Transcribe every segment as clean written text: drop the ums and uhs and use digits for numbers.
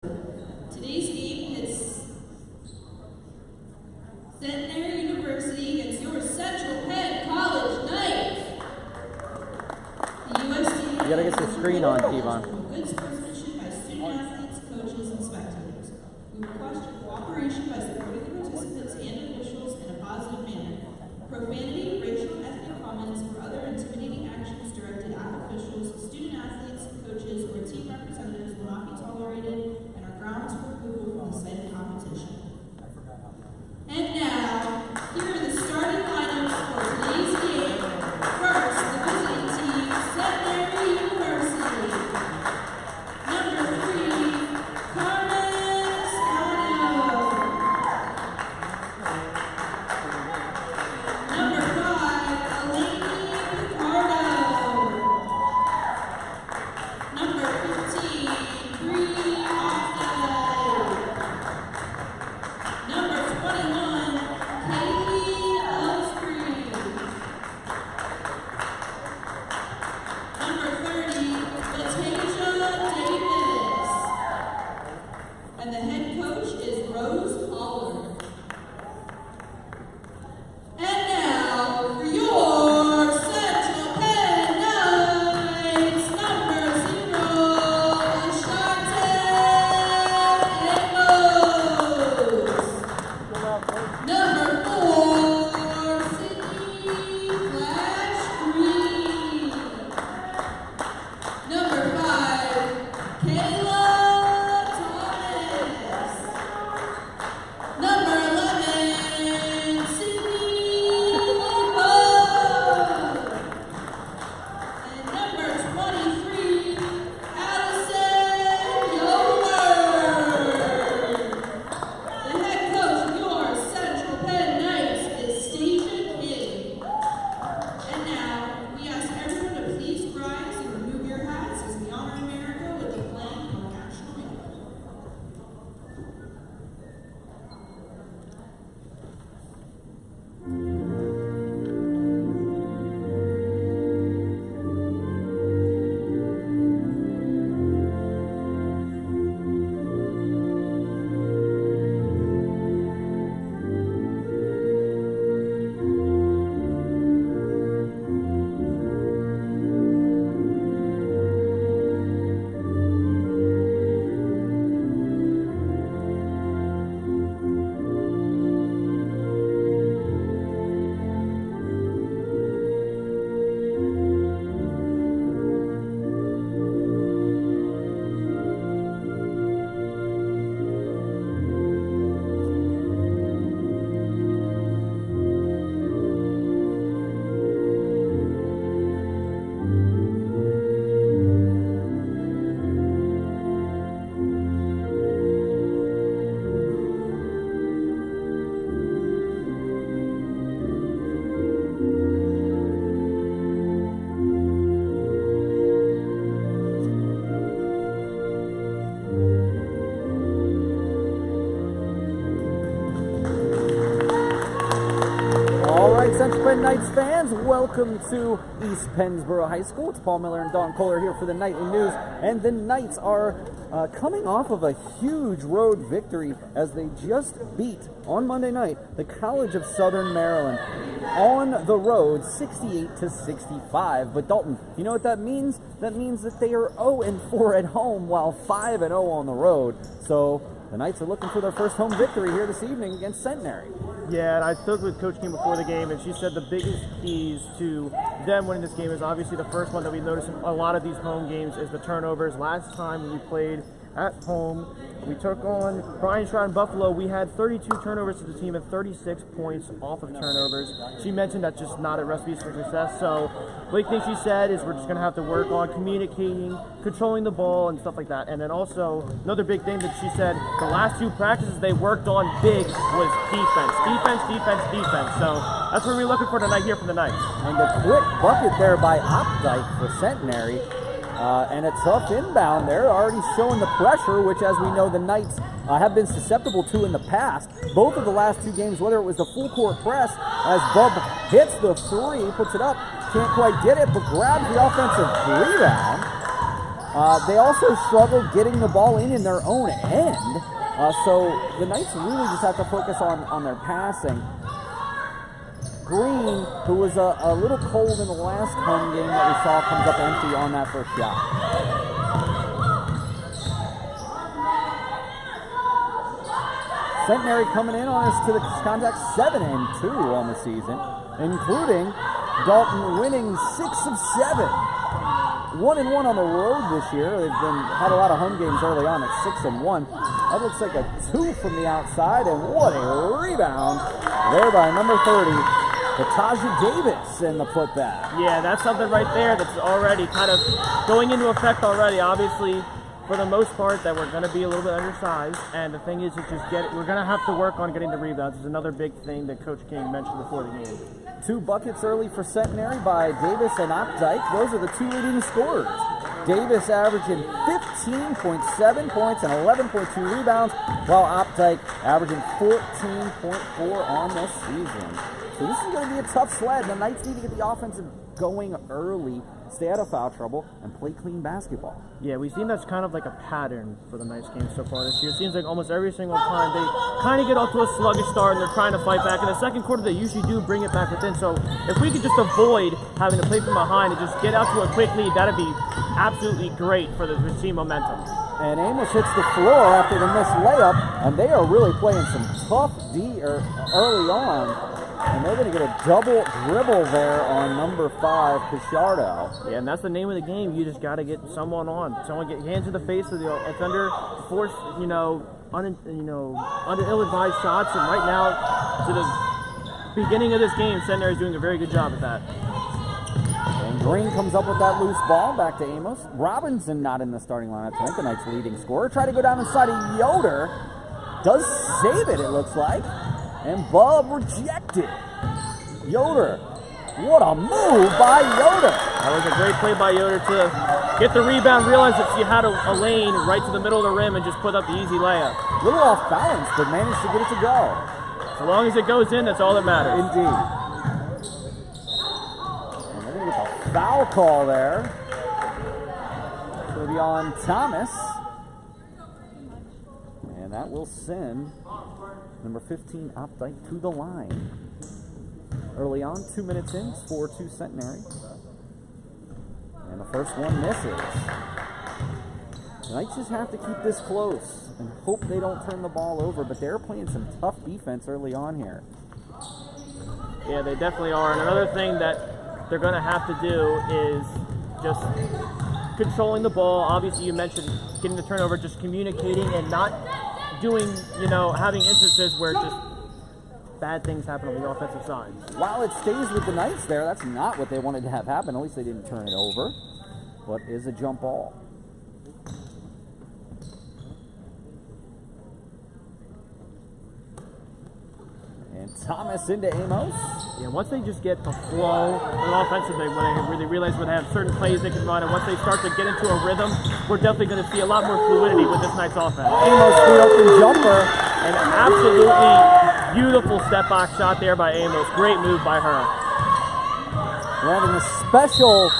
Today's game is Centenary University against your Central Penn College Knights. The USCAA. You gotta get the screen on, Kevon. Good sportsmanship by student athletes, coaches, and spectators. We request your cooperation by supporting the participants and officials in a positive manner. Profanity, racial, ethnic comments, or other intimidating actions directed at officials, student athletes, coaches, or team representatives will not be tolerated and are grounds for removal from the site of competition. And now, here are the starting lineups for today's game. First, the visiting team, Centenary University. Number 3, Carmen Scano. Number 5, Eleni Picardo. Number 15, Bree Offday. Number 21, Kaylee Osprey. Number 30, Latasia Davis. And the head coach is Rose Koller. And now, for your Central Penn Knights, number 0, Ashante Amos. Number 4, Sydney Flash Green. Number 5, Kayla Thomas. Number 11, Sydney Bug. And number 23, Allison Yoder. The head coach of your Central Penn Knights is Station King. And now, we ask everyone to please rise and remove your hats as we honor America with the flag and our national anthem. All right, Central Penn Knights fans, welcome to East Pennsboro High School. It's Paul Miller and Dalton Koller here for the Nightly News, and the Knights are coming off of a huge road victory as they just beat, on Monday night, the College of Southern Maryland on the road, 68-65. But Dalton, you know what that means? That means that they are 0-4 at home while 5-0 on the road. So the Knights are looking for their first home victory here this evening against Centenary. Yeah, and I spoke with Coach King before the game, and she said the biggest keys to them winning this game is obviously the first one that we noticed in a lot of these home games is the turnovers. Last time we played at home, we took on Brian Stroud in Buffalo. We had 32 turnovers to the team and 36 points off of turnovers. She mentioned that's just not a recipe for success. So big thing she said is we're just going to have to work on communicating, controlling the ball, and stuff like that. And then also another big thing that she said the last 2 practices they worked on big was defense. So that's what we're looking for tonight here from the Knights. And a quick bucket there by Opdyke for Centenary. And a tough inbound there, already showing the pressure, which, as we know, the Knights have been susceptible to in the past. Both of the last 2 games, whether it was the full court press, as Bub hits the 3, puts it up, can't quite get it, but grabs the offensive rebound. They also struggled getting the ball in their own end. So the Knights really just have to focus on their passing. Green, who was a little cold in the last home game that we saw, comes up empty on that first shot. Centenary coming in on us to the contact 7-2 on the season, including Dalton winning 6 of 7. 1-1 on the road this year. They've had a lot of home games early on at 6-1. That looks like a 2 from the outside, and what a rebound there by number 30. Kevon Davis in the putback. Yeah, that's something right there that's already kind of going into effect already. Obviously, for the most part, that we're going to be a little bit undersized, and the thing is, we're going to have to work on getting the rebounds. It's another big thing that Coach King mentioned before the game. 2 buckets early for Centenary by Davis and Opdyke. Those are the 2 leading scorers. Davis averaging 15.7 points and 11.2 rebounds, while Opdyke averaging 14.4 on the season. So this is going to be a tough sled. The Knights need to get the offensive going early, stay out of foul trouble, and play clean basketball. Yeah, we've seen that's kind of like a pattern for the Knights game so far this year. It seems like almost every single time they kind of get off to a sluggish start and they're trying to fight back. In the second quarter, they usually do bring it back within. So if we could just avoid having to play from behind and just get out to a quick lead, that'd be absolutely great for the team momentum. And Amos hits the floor after the missed layup, and they are really playing some tough D early on. And they're going to get a double dribble there on number 5, Pichardo. Yeah, and that's the name of the game. You just got to get someone on. Someone get hands in the face of the offender, force, ill-advised shots. And right now, to the beginning of this game, Centenary is doing a very good job at that. And Green comes up with that loose ball back to Amos. Robinson not in the starting lineup tonight, the Knights' leading scorer. Try to go down inside of Yoder. Does save it looks like. And Bub rejected. Yoder. What a move by Yoder. That was a great play by Yoder to get the rebound, realize that she had a lane right to the middle of the rim and just put up the easy layup. A little off balance, but managed to get it to go. As long as it goes in, that's all that matters. Indeed. And they're going to get the foul call there. It's going to be on Thomas. And that will send number 15, Opdyke, to the line. Early on, 2 minutes in, 4-2 Centenary. And the first one misses. The Knights just have to keep this close and hope they don't turn the ball over, but they're playing some tough defense early on here. Yeah, they definitely are. And another thing that they're going to have to do is just controlling the ball. Obviously, you mentioned getting the turnover, just communicating and not doing, having instances where just bad things happen on the offensive side. While it stays with the Knights there, that's not what they wanted to have happen. At least they didn't turn it over. But is a jump ball. And Thomas into Amos. Yeah, once they just get a flow on offensive, when they really realize when they have certain plays they can run, and once they start to get into a rhythm, we're definitely going to see a lot more fluidity with this Knights offense. Amos the open jumper. An absolutely beautiful step-back shot there by Amos. Great move by her. We're having a special.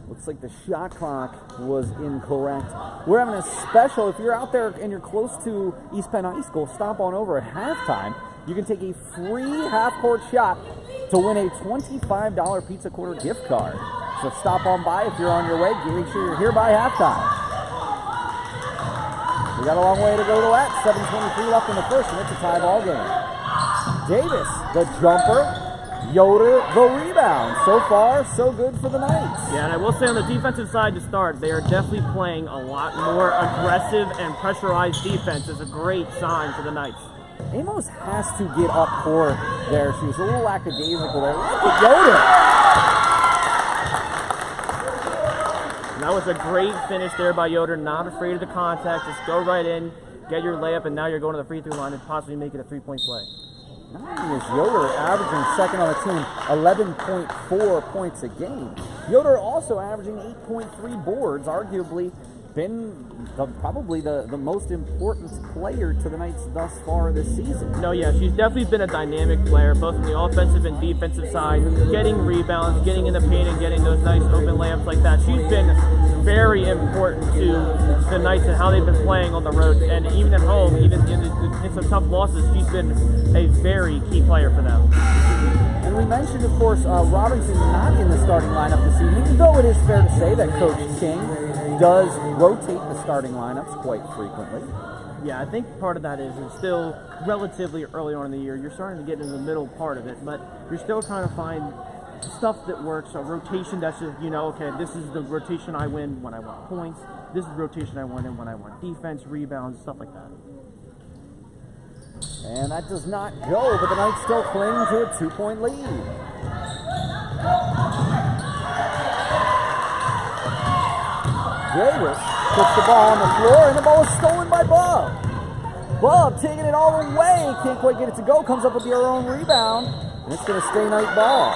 Looks like the shot clock was incorrect. We're having a special. If you're out there and you're close to East Penn High School, stop on over at halftime. You can take a free half-court shot to win a $25 Pizza Quarter gift card. So stop on by if you're on your way. Make sure you're here by halftime. We got a long way to go to that. 7:23 left in the first, and it's a tie ball game. Davis, the jumper. Yoder, the rebound. So far, so good for the Knights. Yeah, and I will say on the defensive side to start, they are definitely playing a lot more aggressive and pressurized defense. It's a great sign for the Knights. Amos has to get up court there. She was a little lackadaisical there. Look at Yoder. And that was a great finish there by Yoder. Not afraid of the contact. Just go right in, get your layup, and now you're going to the free throw line and possibly make it a three-point play. Not only is Yoder averaging second on the team, 11.4 points a game. Yoder also averaging 8.3 boards, arguably been probably the most important player to the Knights thus far this season. No, yeah, she's definitely been a dynamic player, both on the offensive and defensive side, getting rebounds, getting in the paint, and getting those nice open layups like that. She's been very important to the Knights and how they've been playing on the road, and even at home, even in some tough losses, she's been a very key player for them. And we mentioned, of course, Robinson not in the starting lineup this evening, though it is fair to say that Coach King does rotate the starting lineups quite frequently. Yeah, I think part of that is it's still relatively early on in the year. You're starting to get into the middle part of it, but you're still trying to find stuff that works, a rotation that's just, okay, this is the rotation I win when I want points, this is the rotation I win when I want defense, rebounds, stuff like that. And that does not go, but the Knights still cling to a 2-point lead. Davis puts the ball on the floor, and the ball is stolen by Bub. Bub taking it all the way, can't quite get it to go, comes up with their own rebound, and it's going to stay Knight ball.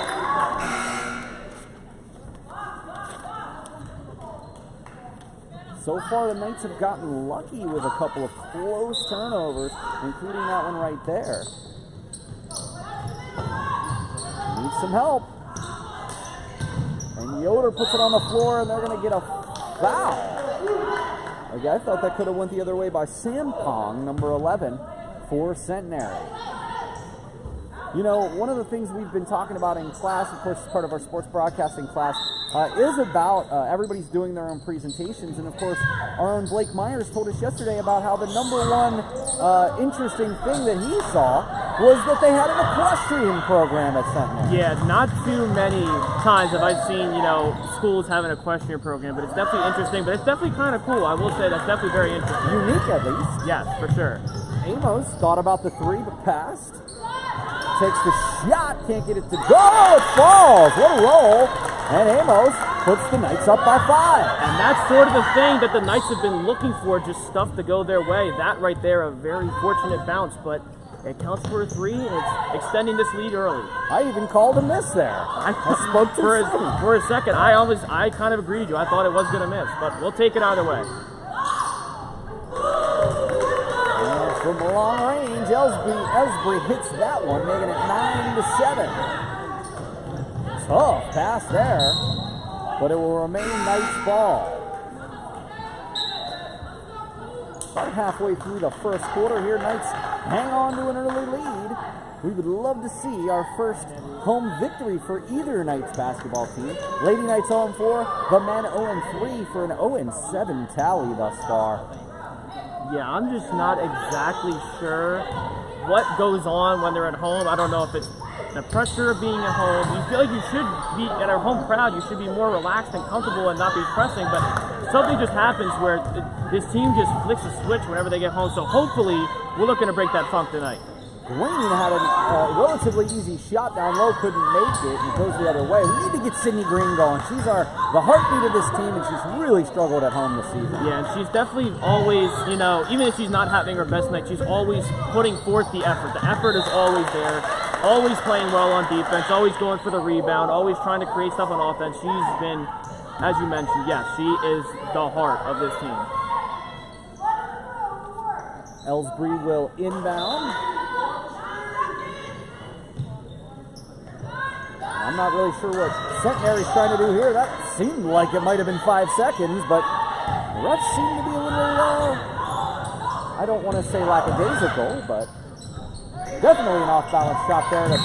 So far, the Knights have gotten lucky with a couple of close turnovers, including that one right there. Needs some help. And Yoder puts it on the floor, and they're going to get a foul. Okay, I thought that could have went the other way by Sampong, number 11, for Centenary. One of the things we've been talking about in class, of course, as part of our sports broadcasting class, is about everybody's doing their own presentations. And, of course, our own Blake Myers told us yesterday about how the number one interesting thing that he saw was that they had an equestrian program at Centenary. Yeah, not too many times have I seen, schools have an equestrian program, but it's definitely interesting, but it's definitely kind of cool. I will say that's definitely very interesting. Unique, at least. Yes, for sure. Amos thought about the three, but passed. Takes the shot, can't get it to go, it falls, what a roll, and Amos puts the Knights up by 5. And that's sort of the thing that the Knights have been looking for, just stuff to go their way. That right there, a very fortunate bounce, but it counts for a 3, and it's extending this lead early. I even called a miss there. I spoke for a second. I kind of agreed with you. I thought it was going to miss, but we'll take it either way. From long range, Ellsbury hits that one, making it 9-7. Tough pass there, but it will remain Knights ball. About halfway through the first quarter here, Knights hang on to an early lead. We would love to see our first home victory for either Knights basketball team. Lady Knights 0-4, the men 0-3 for an 0-7 tally thus far. Yeah, I'm just not exactly sure what goes on when they're at home. I don't know if it's the pressure of being at home. You feel like you should be at a home crowd. You should be more relaxed and comfortable and not be pressing, but something just happens where this team just flicks a switch whenever they get home. So hopefully we're looking to break that funk tonight. Green had a relatively easy shot down low, couldn't make it, and goes the other way. We need to get Sydney Green going. She's the heartbeat of this team, and she's really struggled at home this season. Yeah, and she's definitely always, even if she's not having her best night, she's always putting forth the effort. The effort is always there, always playing well on defense, always going for the rebound, always trying to create stuff on offense. She's been, as you mentioned, yes, she is the heart of this team. Ellsbury will inbound. I'm not really sure what Centenary's trying to do here. That seemed like it might have been 5 seconds, but the refs seem to be a little, I don't want to say lackadaisical, but definitely an off-balance shot there to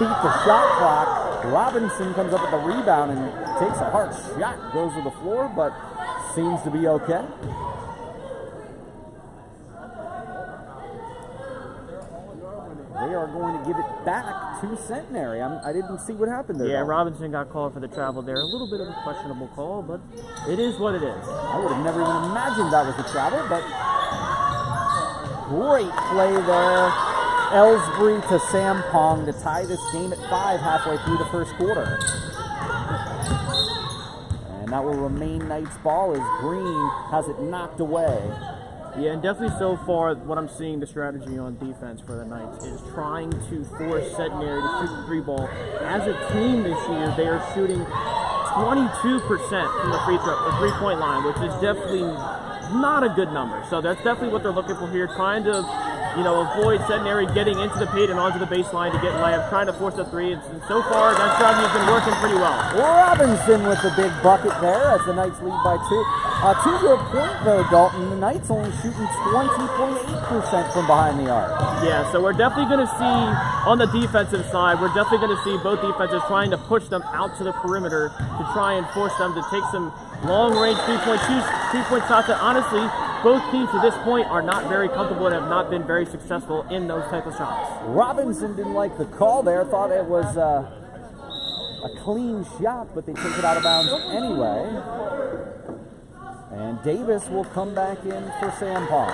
beat the shot clock. Robinson comes up with the rebound and takes a hard shot, goes to the floor, but seems to be okay. They are going to give it back to Centenary. I didn't see what happened there. Yeah, Robinson got called for the travel there. A little bit of a questionable call, but it is what it is. I would have never even imagined that was the travel, but great play there. Ellsbury to Sampong to tie this game at 5 halfway through the first quarter. And that will remain Knights ball as Green has it knocked away. Yeah, and definitely so far, what I'm seeing the strategy on defense for the Knights is trying to force Centenary to shoot the 3-ball. As a team this year, they are shooting 22% from the three-point line, which is definitely not a good number. So that's definitely what they're looking for here, trying to avoid Centenary getting into the paint and onto the baseline to get layup, trying to force a three. And so far, that strategy has been working pretty well. Robinson with the big bucket there as the Knights lead by 2. To your point, though, Dalton, the Knights only shooting 20.8% from behind the arc. Yeah, so we're definitely going to see, on the defensive side, we're definitely going to see both defenses trying to push them out to the perimeter to try and force them to take some long-range three-point shots that, honestly, both teams to this point are not very comfortable and have not been very successful in those type of shots. Robinson didn't like the call there, thought it was a clean shot, but they took it out of bounds anyway. And Davis will come back in for Sam Pond.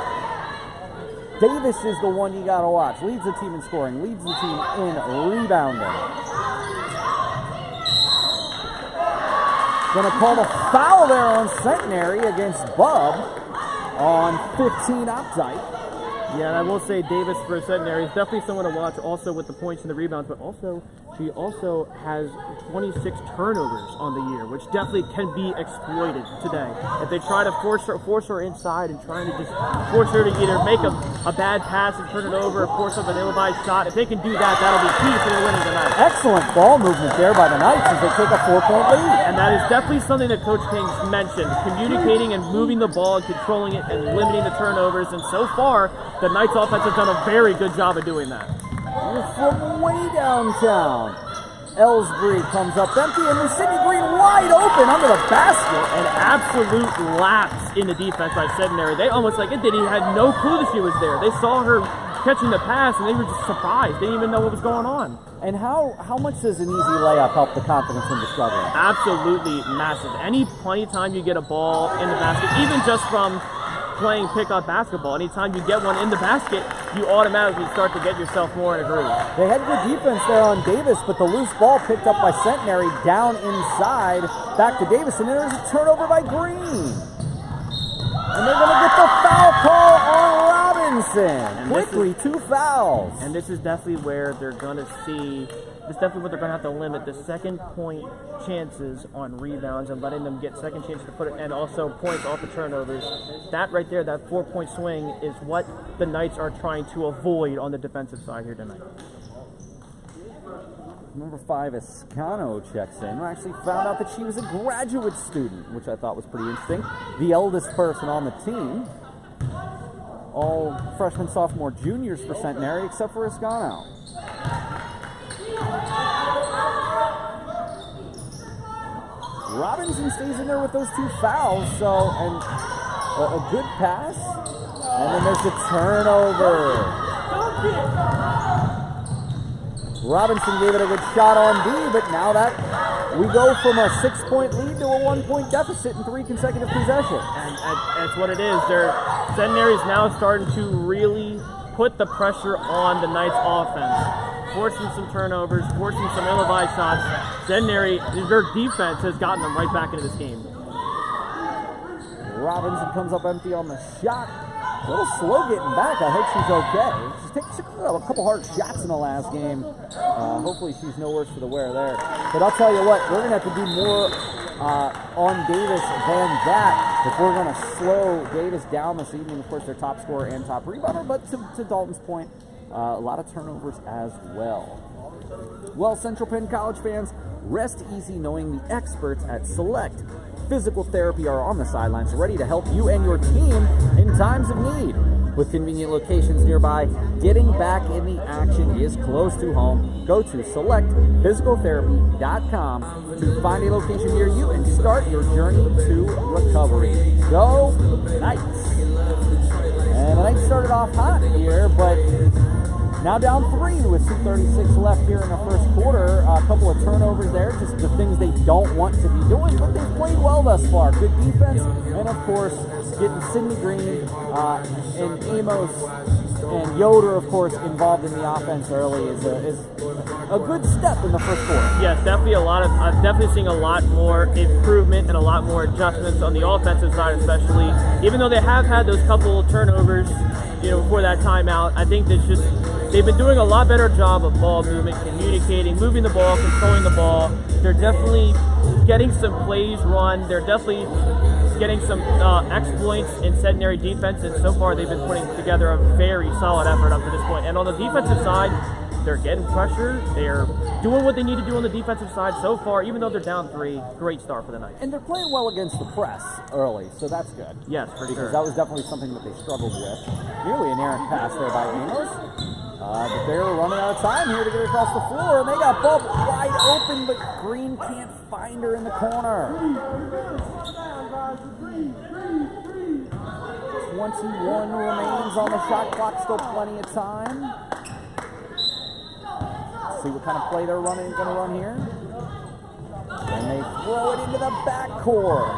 Davis is the one you got to watch. Leads the team in scoring, leads the team in rebounding. Going to call the foul there on Centenary against Bub on 15 Optite. Yeah, and I will say Davis for Centenary is definitely someone to watch also with the points and the rebounds, but also she also has 26 turnovers on the year, which definitely can be exploited today. If they try to force her inside and trying to just force her to either make a bad pass and turn it over or force up an ill-advised shot, if they can do that, that'll be key for their winning tonight. Excellent ball movement there by the Knights as they take a 4-point lead. And that is definitely something that Coach King's mentioned, communicating and moving the ball and controlling it and limiting the turnovers. And so far, the Knights offense has done a very good job of doing that. From way downtown, Ellsbury comes up empty, and Sidney Green wide open under the basket. An absolute lapse in the defense by Centenary. They almost like it did. He had no clue that she was there. They saw her catching the pass, and they were just surprised. They didn't even know what was going on. And how much does an easy layup help the confidence when you're struggling? Absolutely massive. Plenty time you get a ball in the basket, even just from playing pickup basketball, anytime you get one in the basket, you automatically start to get yourself more in a groove. They had good defense there on Davis, but the loose ball picked up by Centenary down inside, back to Davis, and there's a turnover by Green. And they're going to get the foul call on Robinson. And quickly, 2 fouls. And this is definitely where they're going to see, this is definitely what they're going to have to limit the second point chances on rebounds and letting them get second chances to put it, and also points off the turnovers. That right there, that 4-point swing, is what the Knights are trying to avoid on the defensive side here tonight. Number 5, Escano checks in. I actually found out that she was a graduate student, which I thought was pretty interesting. The eldest person on the team. All freshmen, sophomore, juniors for Centenary, except for Escano. Robinson stays in there with those 2 fouls, so, and a good pass, and then there's the turnover. Robinson gave it a good shot on D, but now that we go from a 6-point lead to a 1-point deficit in 3 consecutive possessions. And that's what it is. Centenary is now starting to really put the pressure on the Knights offense, forcing some turnovers, forcing some ill-advised shots. Centenary, their defense has gotten them right back into this game. Robinson comes up empty on the shot. A little slow getting back. I hope she's okay. She took a couple hard shots in the last game. Hopefully she's no worse for the wear there. But I'll tell you what, we're going to have to do more on Davis than that if we're going to slow Davis down this evening. Of course, their top scorer and top rebounder, but to Dalton's point, a lot of turnovers as well. Well, Central Penn College fans, rest easy knowing the experts at Select Physical Therapy are on the sidelines ready to help you and your team in times of need. With convenient locations nearby, getting back in the action is close to home. Go to selectphysicaltherapy.com to find a location near you and start your journey to recovery. Go Knights! And the Knights started off hot here, but now down 3 with 2:36 left here in the first quarter. A couple of turnovers there, just the things they don't want to be doing, but they've played well thus far. Good defense, and of course, getting Sidney Green and Amos and Yoder, of course, involved in the offense early is a good step in the first quarter. Yes, definitely I'm definitely seeing a lot more improvement and a lot more adjustments on the offensive side, especially. Even though they have had those couple of turnovers, before that timeout, I think that's just, they've been doing a lot better job of ball movement, communicating, moving the ball, controlling the ball. They're definitely getting some plays run. They're definitely getting some exploits in Centenary defense, and so far they've been putting together a very solid effort up to this point. And on the defensive side, they're getting pressure. They're doing what they need to do on the defensive side so far, even though they're down 3. Great start for the Knights. And they're playing well against the press early, so that's good. Yes, for because sure. that was definitely something that they struggled with. Nearly an errant pass there by Amos. But they're running out of time here to get across the floor, and they got Bub wide open, but Green can't find her in the corner. 21 remains on the shot clock, still plenty of time. Let's see what kind of play they're going to run here. And they throw it into the backcourt.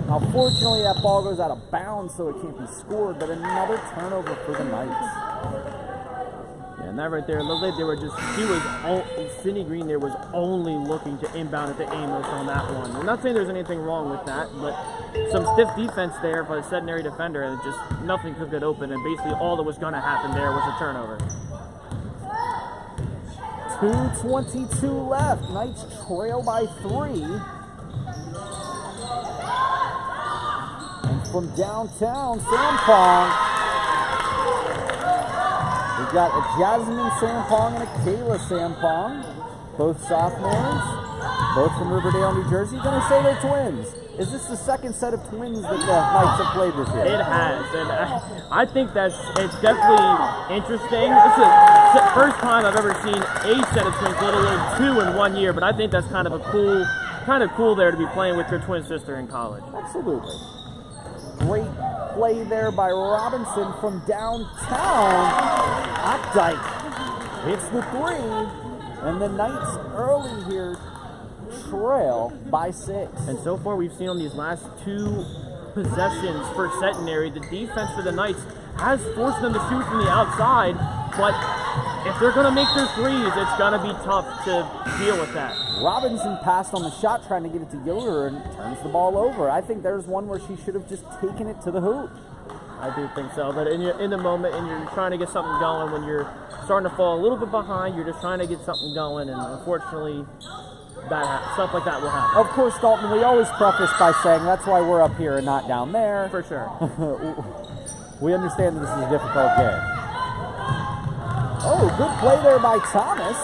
Now, fortunately, that ball goes out of bounds, so it can't be scored, but another turnover for the Knights. And that right there, it looked like they were just, Sydney Green there was only looking to inbound at the Amos on that one. I'm not saying there's anything wrong with that, but some stiff defense there by the Centenary defender, and just nothing could get open, and basically all that was going to happen there was a turnover. 2:22 left. Knights trail by 3. And from downtown, Sampong. We've got a Jasmine Sampong and a Kayla Sampong, both sophomores, both from Riverdale, New Jersey. Going to say they're twins. Is this the second set of twins that the Knights have played this year? It has, and I think it's definitely interesting. This is the first time I've ever seen a set of twins, let alone 2 in 1 year. But I think that's kind of cool there to be playing with your twin sister in college. Absolutely. Great play there by Robinson from downtown. Opdyke hits the 3, and the Knights early here trail by 6. And so far we've seen on these last 2 possessions for Centenary, the defense for the Knights has forced them to shoot from the outside, but if they're going to make their threes, it's going to be tough to deal with that. Robinson passed on the shot trying to get it to Yoder and turns the ball over. I think there's one where she should have just taken it to the hoop. I do think so, but in the moment, and you're trying to get something going, when you're starting to fall a little bit behind, you're just trying to get something going, and unfortunately, stuff like that will happen. Of course, Dalton, we always preface by saying that's why we're up here and not down there. For sure. We understand that this is a difficult game. Oh, good play there by Thomas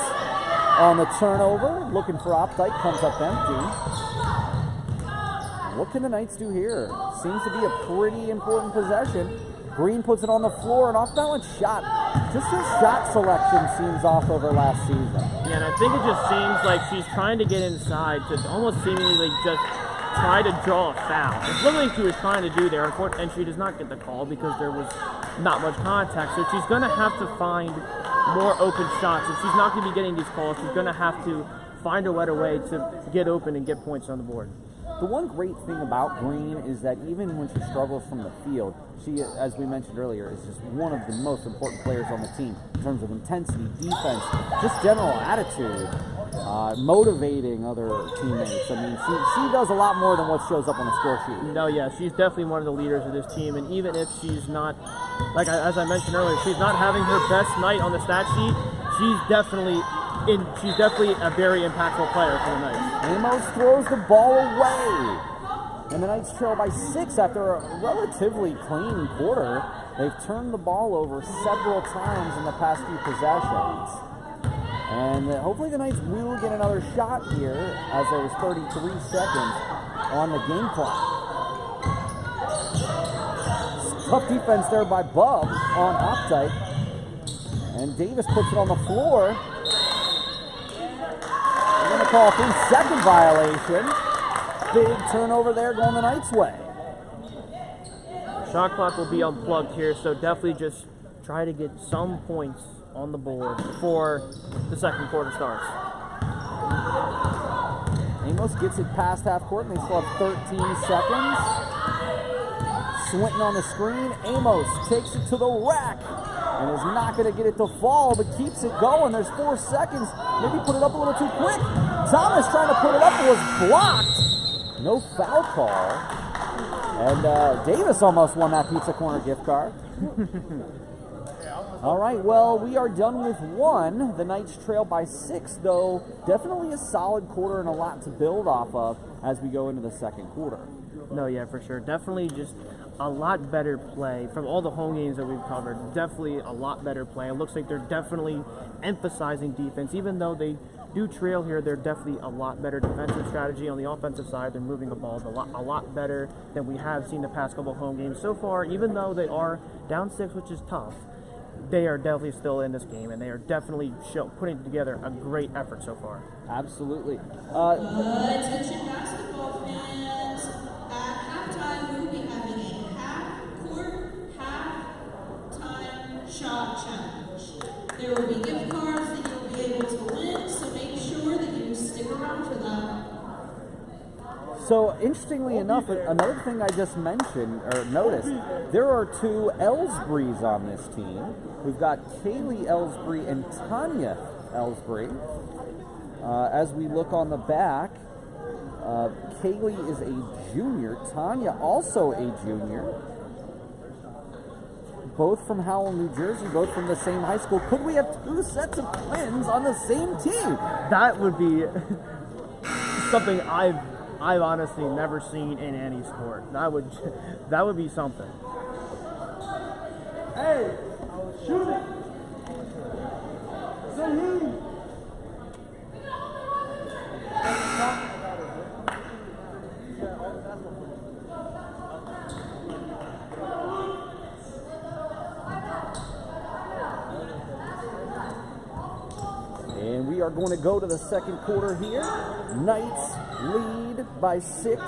on the turnover. Looking for Opdyke, comes up empty. What can the Knights do here? Seems to be a pretty important possession. Green puts it on the floor, and off-balance shot. Just her shot selection seems off over last season. Yeah, and I think it just seems like she's trying to get inside to almost seemingly just try to draw a foul. It's looking like she was trying to do there, and she does not get the call because there was not much contact. So she's going to have to find more open shots. If she's not going to be getting these calls, she's going to have to find a better way to get open and get points on the board. The one great thing about Green is that even when she struggles from the field, she, as we mentioned earlier, is just one of the most important players on the team in terms of intensity, defense, just general attitude, motivating other teammates. I mean, she does a lot more than what shows up on the score sheet. No, yeah, she's definitely one of the leaders of this team, and even if she's not, as I mentioned earlier, she's not having her best night on the stat sheet, she's definitely a very impactful player for the Knights. Amos throws the ball away. And the Knights trail by 6 after a relatively clean quarter. They've turned the ball over several times in the past few possessions. And hopefully the Knights will get another shot here as there was 33 seconds on the game clock. Tough defense there by Bub on Opdyke. And Davis puts it on the floor. They're going to call a 3-second violation. Big turnover there going the Knights' way. Shot clock will be unplugged here, so definitely just try to get some points on the board before the second quarter starts. Amos gets it past half court, and they still have 13 seconds. Swinton on the screen. Amos takes it to the rack and is not going to get it to fall, but keeps it going. There's 4 seconds. Maybe put it up a little too quick. Thomas trying to put it up, but was blocked. No foul call. And Davis almost won that Pizza Corner gift card. All right, well, we are done with 1. The Knights trail by 6, though. Definitely a solid quarter and a lot to build off of as we go into the second quarter. No, yeah, for sure. Definitely just a lot better play from all the home games that we've covered. Definitely a lot better play. It looks like they're definitely emphasizing defense. Even though they do trail here, they're definitely a lot better defensive strategy. On the offensive side, they're moving the ball a lot better than we have seen the past couple of home games so far. Even though they are down 6, which is tough, they are definitely still in this game, and they are definitely putting together a great effort so far. Absolutely. Attention basketball fans. At halftime, we will be having a half-time shot challenge. There will be gift cards that you'll be able to win, so make sure that you stick around for that. So, interestingly enough, another thing I just mentioned, or noticed, there are 2 Ellsburys on this team. We've got Kaylee Ellsbury and Tanya Ellsbury. As we look on the back, Kaylee is a junior. Tanya also a junior. Both from Howell, New Jersey, both from the same high school. Could we have 2 sets of twins on the same team? That would be something I've honestly never seen in any sport. That would be something. Hey, shoot it! Say And we are going to go to the second quarter here. Knights lead by 6.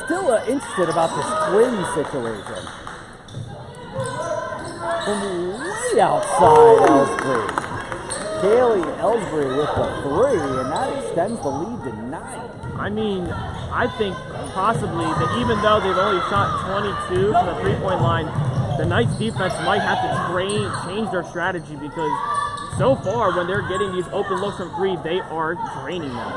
Still interested about this twin situation. From way outside Ellsbury. Kaylee Ellsbury with the 3, and that extends the lead to 9. I mean, I think possibly that even though they've only shot 22 from the 3-point line, the Knights defense might have to change their strategy, because so far when they're getting these open looks from 3, they are draining them.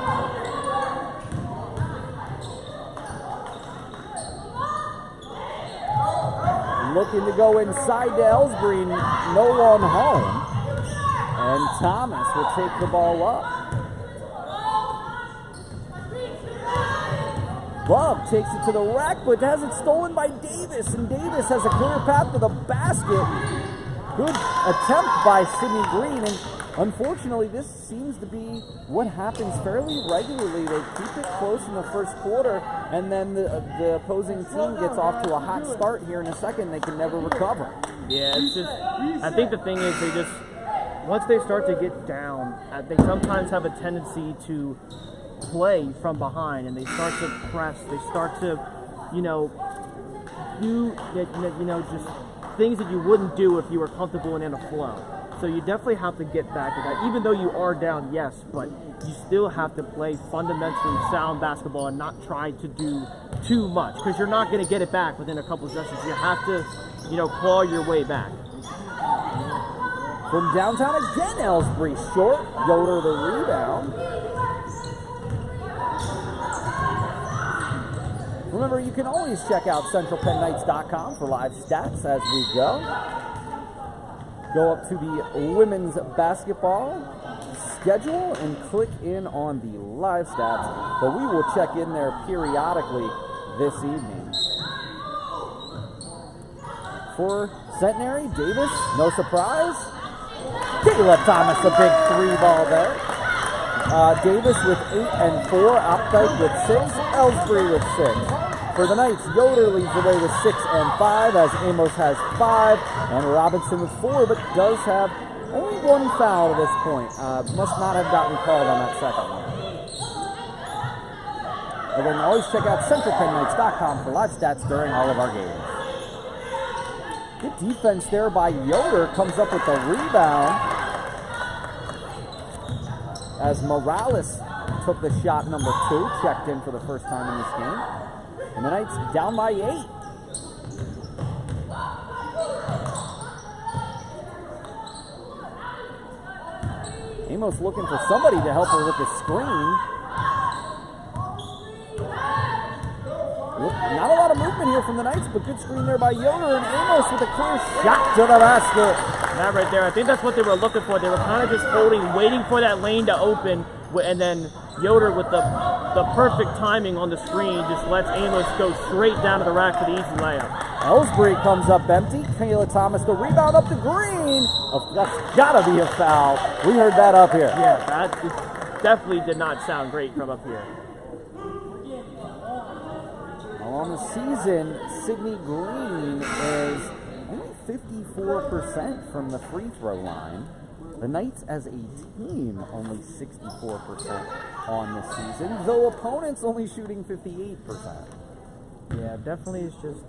Looking to go inside to Ellsbury, no one home. And Thomas will take the ball up. Love takes it to the rack, but has it stolen by Davis. And Davis has a clear path to the basket. Good attempt by Sydney Green. And unfortunately, this seems to be what happens fairly regularly. They keep it close in the first quarter, and then the opposing team gets off to a hot start here in a second. They can never recover. Yeah, it's just, I think the thing is they just, once they start to get down, they sometimes have a tendency to play from behind, and they start to press. They start to, do just things that you wouldn't do if you were comfortable and in a flow. So you definitely have to get back to that. Even though you are down, yes, but you still have to play fundamentally sound basketball and not try to do too much, because you're not going to get it back within a couple of sessions. You have to, claw your way back. From downtown again, Ellsbury short. Yoder the rebound. Remember, you can always check out centralpennknights.com for live stats as we go. Go up to the women's basketball schedule and click in on the live stats, but we will check in there periodically this evening. For Centenary, Davis, no surprise. Caleb Thomas, a big 3-ball there. Davis with 8 and 4, Opdyke with 6, Ellsbury with 6. For the Knights, Yoder leads the way with 6 and 5, as Amos has 5, and Robinson with 4, but does have only 1 foul at this point. Must not have gotten called on that second one. Again, always check out centralpennknights.com for live stats during all of our games. Good defense there by Yoder, comes up with the rebound as Morales took the shot number 2, checked in for the first time in this game. And the Knights down by 8. Amos looking for somebody to help her with the screen. Not a lot of movement here from the Knights, but good screen there by Yoder, and Amos with a clear shot to the basket. That right there, I think that's what they were looking for. They were kind of just holding, waiting for that lane to open, and then Yoder with the perfect timing on the screen just lets Amos go straight down to the rack for the easy layup. Ellsbury comes up empty. Kayla Thomas, the rebound up the green. Oh, that's gotta be a foul. We heard that up here. Yeah, that definitely did not sound great from up here. On the season, Sydney Green is only 54% from the free throw line. The Knights as a team only 64% on the season, though opponents only shooting 58%. Yeah, definitely is just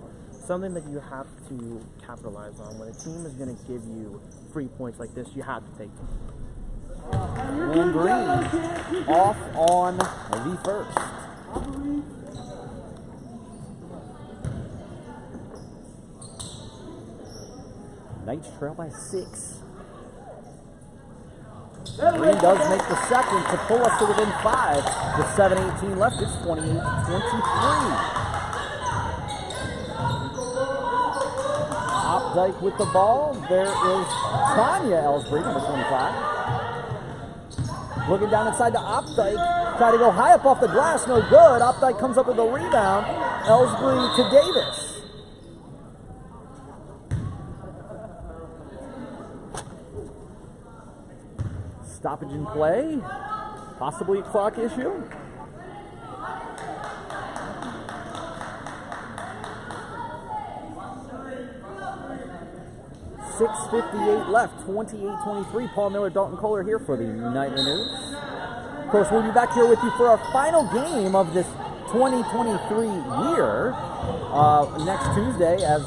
something that you have to capitalize on. When a team is going to give you free points like this, you have to take them. And Green off on the first. Knights trail by 6. Green does make the second to pull us to within 5. With 7:18 left, it's 28-23. Opdyke with the ball. There is Tanya Ellsbury, number 25. Looking down inside to Opdyke. Try to go high up off the glass, no good. Opdyke comes up with a rebound. Ellsbury to Davis. Stoppage in play, possibly a clock issue. .658 left, 28-23. Paul Miller, Dalton Koller here for the Nightly News. Of course, we'll be back here with you for our final game of this 2023 year next Tuesday as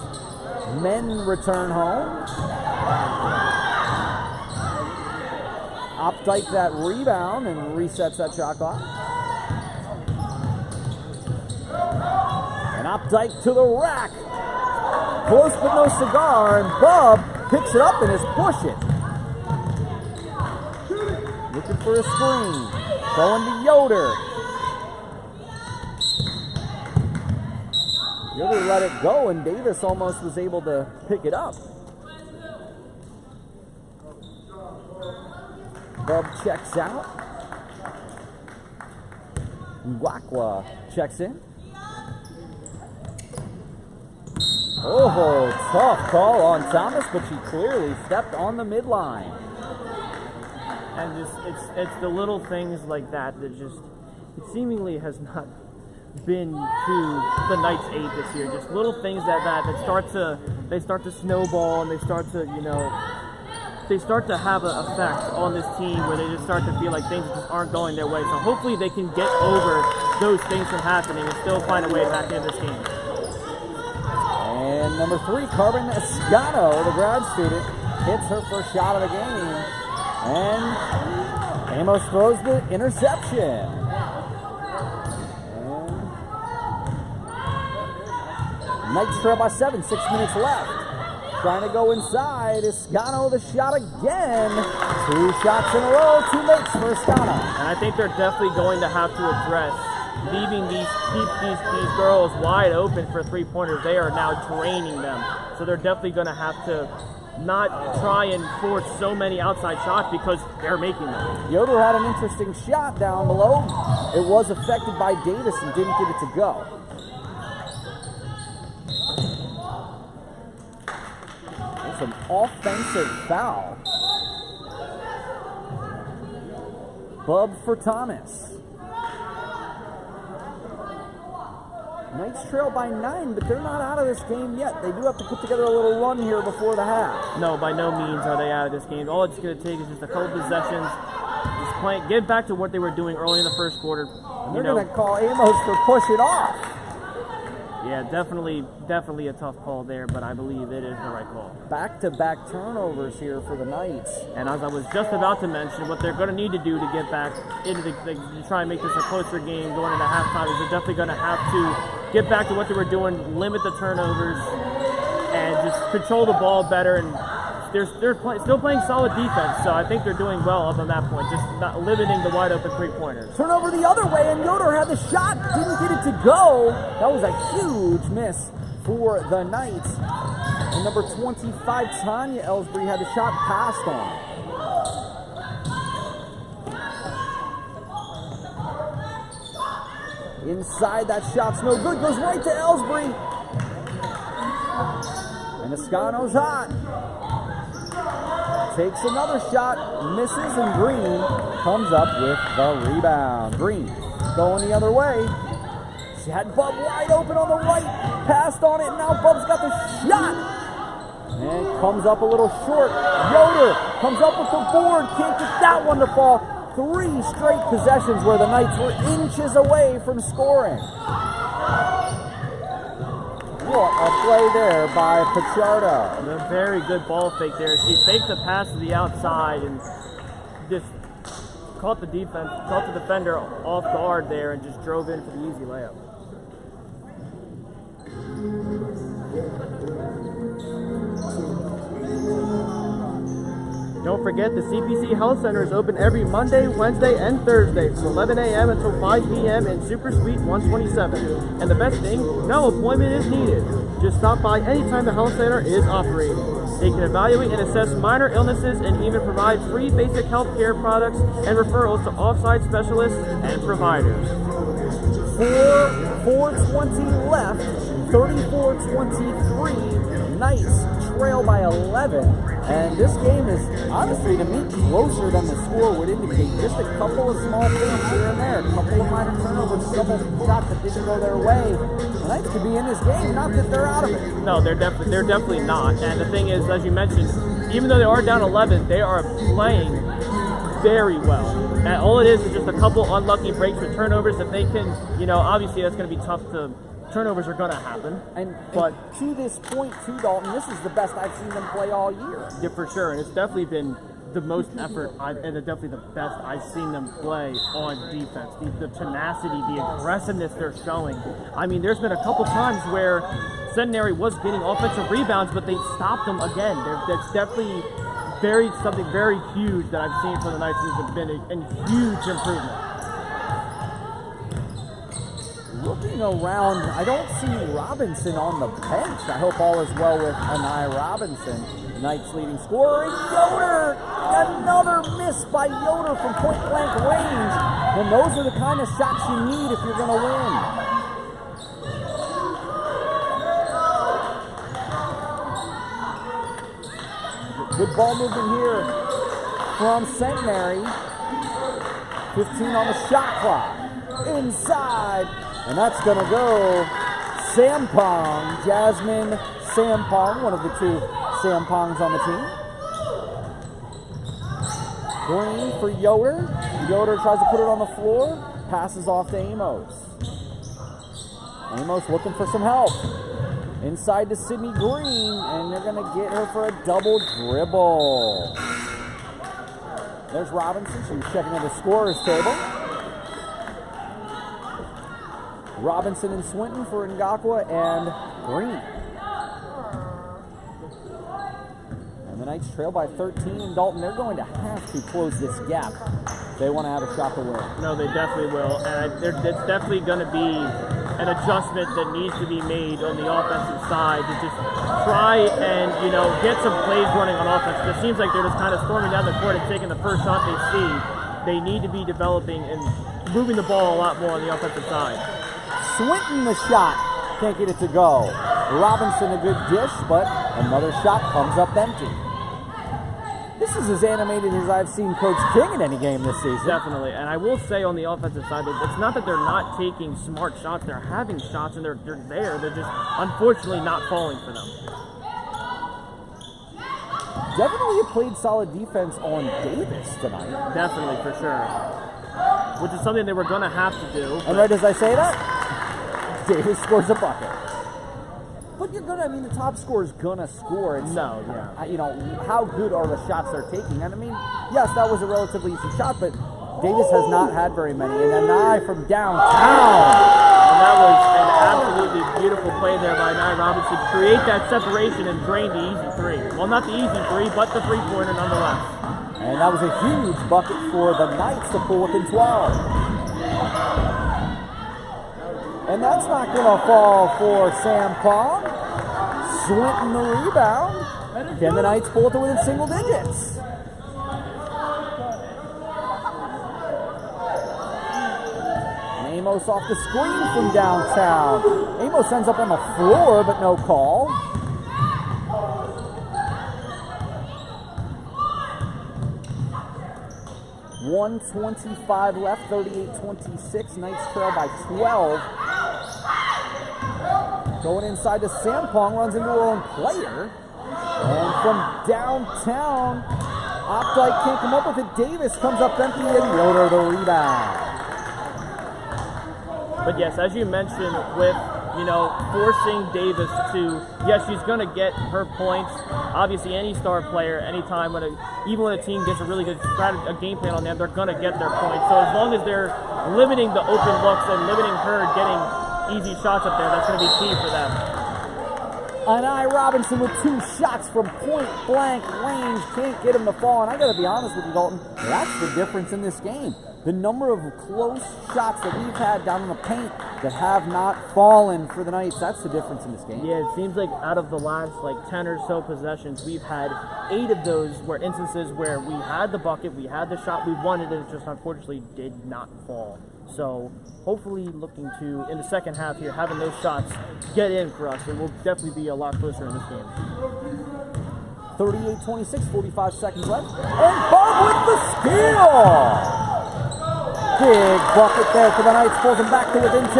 men return home. Opdyke that rebound and resets that shot clock. And Opdyke to the rack. Close but no cigar, and Bub picks it up and is pushing. Looking for a screen. Going to Yoder. Yoder let it go, and Davis almost was able to pick it up. Bub checks out. Ngwakwa checks in. Oh, tough call on Thomas, but she clearly stepped on the midline. And just it's the little things like that that just it seemingly has not been to the Knights' aid this year. Just little things that start to snowball, and they start to have an effect on this team where they just start to feel like things just aren't going their way. So hopefully they can get over those things from happening and still find a way back into this game. And number 3, Carbon Escano, the grad student, hits her first shot of the game. And Amos throws the interception. And Knights trail by 7, 6 minutes left. Trying to go inside. Escano the shot again. 2 shots in a row. 2 makes for Escano. And I think they're definitely going to have to address leaving these girls wide open for three-pointers. They are now draining them. So they're definitely going to have to not try and force so many outside shots because they're making them. Yoder had an interesting shot down below. It was affected by Davis and didn't get it to go. It's an offensive foul. Bub for Thomas. Knights trail by 9, but they're not out of this game yet. They do have to put together a little run here before the half. No, by no means are they out of this game. All it's going to take is just a couple possessions. Just get back to what they were doing early in the first quarter. And they're going to call Amos for pushing off. Yeah, definitely a tough call there, but I believe it is the right call. Back-to-back turnovers here for the Knights. And as I was just about to mention, what they're going to need to do to get back into to try and make this a closer game going into halftime is they're definitely going to have to get back to what they were doing, limit the turnovers, and just control the ball better and still playing solid defense, so I think they're doing well up on that point, just not limiting the wide open three-pointers. Turnover the other way, and Yoder had the shot, didn't get it to go. That was a huge miss for the Knights. And number 25, Tanya Ellsbury, had the shot passed on. Inside, that shot's no good, goes right to Ellsbury. And Escano's hot. Takes another shot, misses, and Green comes up with the rebound. Green going the other way. She had Bub wide open on the right, passed on it, and now Bub's got the shot. And comes up a little short. Yoder comes up with the board, can't get that one to fall. 3 straight possessions where the Knights were inches away from scoring. What a play there by Pichardo. A very good ball fake there. She faked the pass to the outside and just caught the defender off guard there and just drove in for the easy layup. Don't forget, the CPC Health Center is open every Monday, Wednesday, and Thursday from 11 a.m. until 5 p.m. in Super Suite 127. And the best thing, no appointment is needed. Just stop by anytime the health center is operating. They can evaluate and assess minor illnesses and even provide free basic health care products and referrals to off-site specialists and providers. 4:20 left, 34-23. Knights trail by 11. And this game is, honestly, to me, closer than the score would indicate. Just a couple of small things here and there, a couple of minor turnovers, a couple of shots that didn't go their way. The Knights could be in this game, not that they're out of it. No, they're definitely not. And the thing is, as you mentioned, even though they are down 11, they are playing very well. And all it is just a couple unlucky breaks with turnovers that they can, obviously that's going to be tough to. Turnovers are going to happen. But to this point, too, Dalton, this is the best I've seen them play all year. Yeah, for sure. And it's definitely been the most effort and definitely the best I've seen them play on defense. The tenacity, the aggressiveness they're showing. I mean, there's been a couple times where Centenary was getting offensive rebounds, but they stopped them again. That's definitely something very huge that I've seen from the Knights. Has been a huge improvement. Looking around, I don't see Robinson on the bench. I hope all is well with Anai Robinson, Knights leading scorer. Yoder, another miss by Yoder from point-blank range. And those are the kind of shots you need if you're going to win. Good ball movement here from Centenary. 15 on the shot clock. Inside. And that's going to go Sampong, Jasmine Sampong, one of the 2 Sampongs on the team. Green for Yoder. Yoder tries to put it on the floor, passes off to Amos. Amos looking for some help. Inside to Sydney Green, and they're going to get her for a double dribble. There's Robinson. She was checking at the scorer's table. Robinson and Swinton for Ngakwa and Green. And the Knights trail by 13, and Dalton, they're going to have to close this gap if they want to have a shot to win. No, they definitely will. And it's definitely going to be an adjustment that needs to be made on the offensive side to just try and, get some plays running on offense. It seems like they're just kind of storming down the court and taking the first shot they see. They need to be developing and moving the ball a lot more on the offensive side. Swinton the shot, can't get it to go. Robinson a good dish, but another shot comes up empty. This is as animated as I've seen Coach King in any game this season. Definitely, and I will say on the offensive side, it's not that they're not taking smart shots. They're having shots, and they're there. They're just unfortunately not falling for them. Definitely played solid defense on Davis tonight. Definitely, for sure. Which is something they were going to have to do. And right as I say that, Davis scores a bucket. But you're gonna, the top scorer's gonna score. It's, how good are the shots they're taking? And yes, that was a relatively easy shot, but Davis has not had very many. And an eye from downtown. And that was an absolutely beautiful play there by Nye Robinson to create that separation and drain the easy three. Well, not the easy three, but the three-pointer nonetheless. And that was a huge bucket for the Knights to pull within 12. And that's not going to fall for Sam Pong. Swinton the rebound. Can the Knights pull it to within single digits? Amos off the screen from downtown. Amos ends up on the floor, but no call. .125 left, 38-26. Knights trail by 12. Going inside to Sampong, runs into her own player. And from downtown, Opdyke can't come up with it. Davis comes up empty and Yoder the rebound. But yes, as you mentioned, with forcing Davis to, yes, she's going to get her points. Obviously, any star player, anytime even when a team gets a really good a game plan on them, they're going to get their points. So as long as they're limiting the open looks and limiting her getting easy shots up there, that's going to be key for them. Nye Robinson with 2 shots from point blank range, can't get him to fall. And I got to be honest with you, Dalton, that's the difference in this game. The number of close shots that we've had down in the paint that have not fallen for the Knights, that's the difference in this game. Yeah, it seems like out of the last 10 or so possessions, we've had 8 of those were instances where we had the bucket, we had the shot, we wanted it, just unfortunately did not fall. So hopefully looking to, in the second half here, having those shots get in for us, and we'll definitely be a lot closer in this game. 38-26, 45 seconds left. And Bob with the steal! Big bucket there for the Knights, pulls them back to within 10.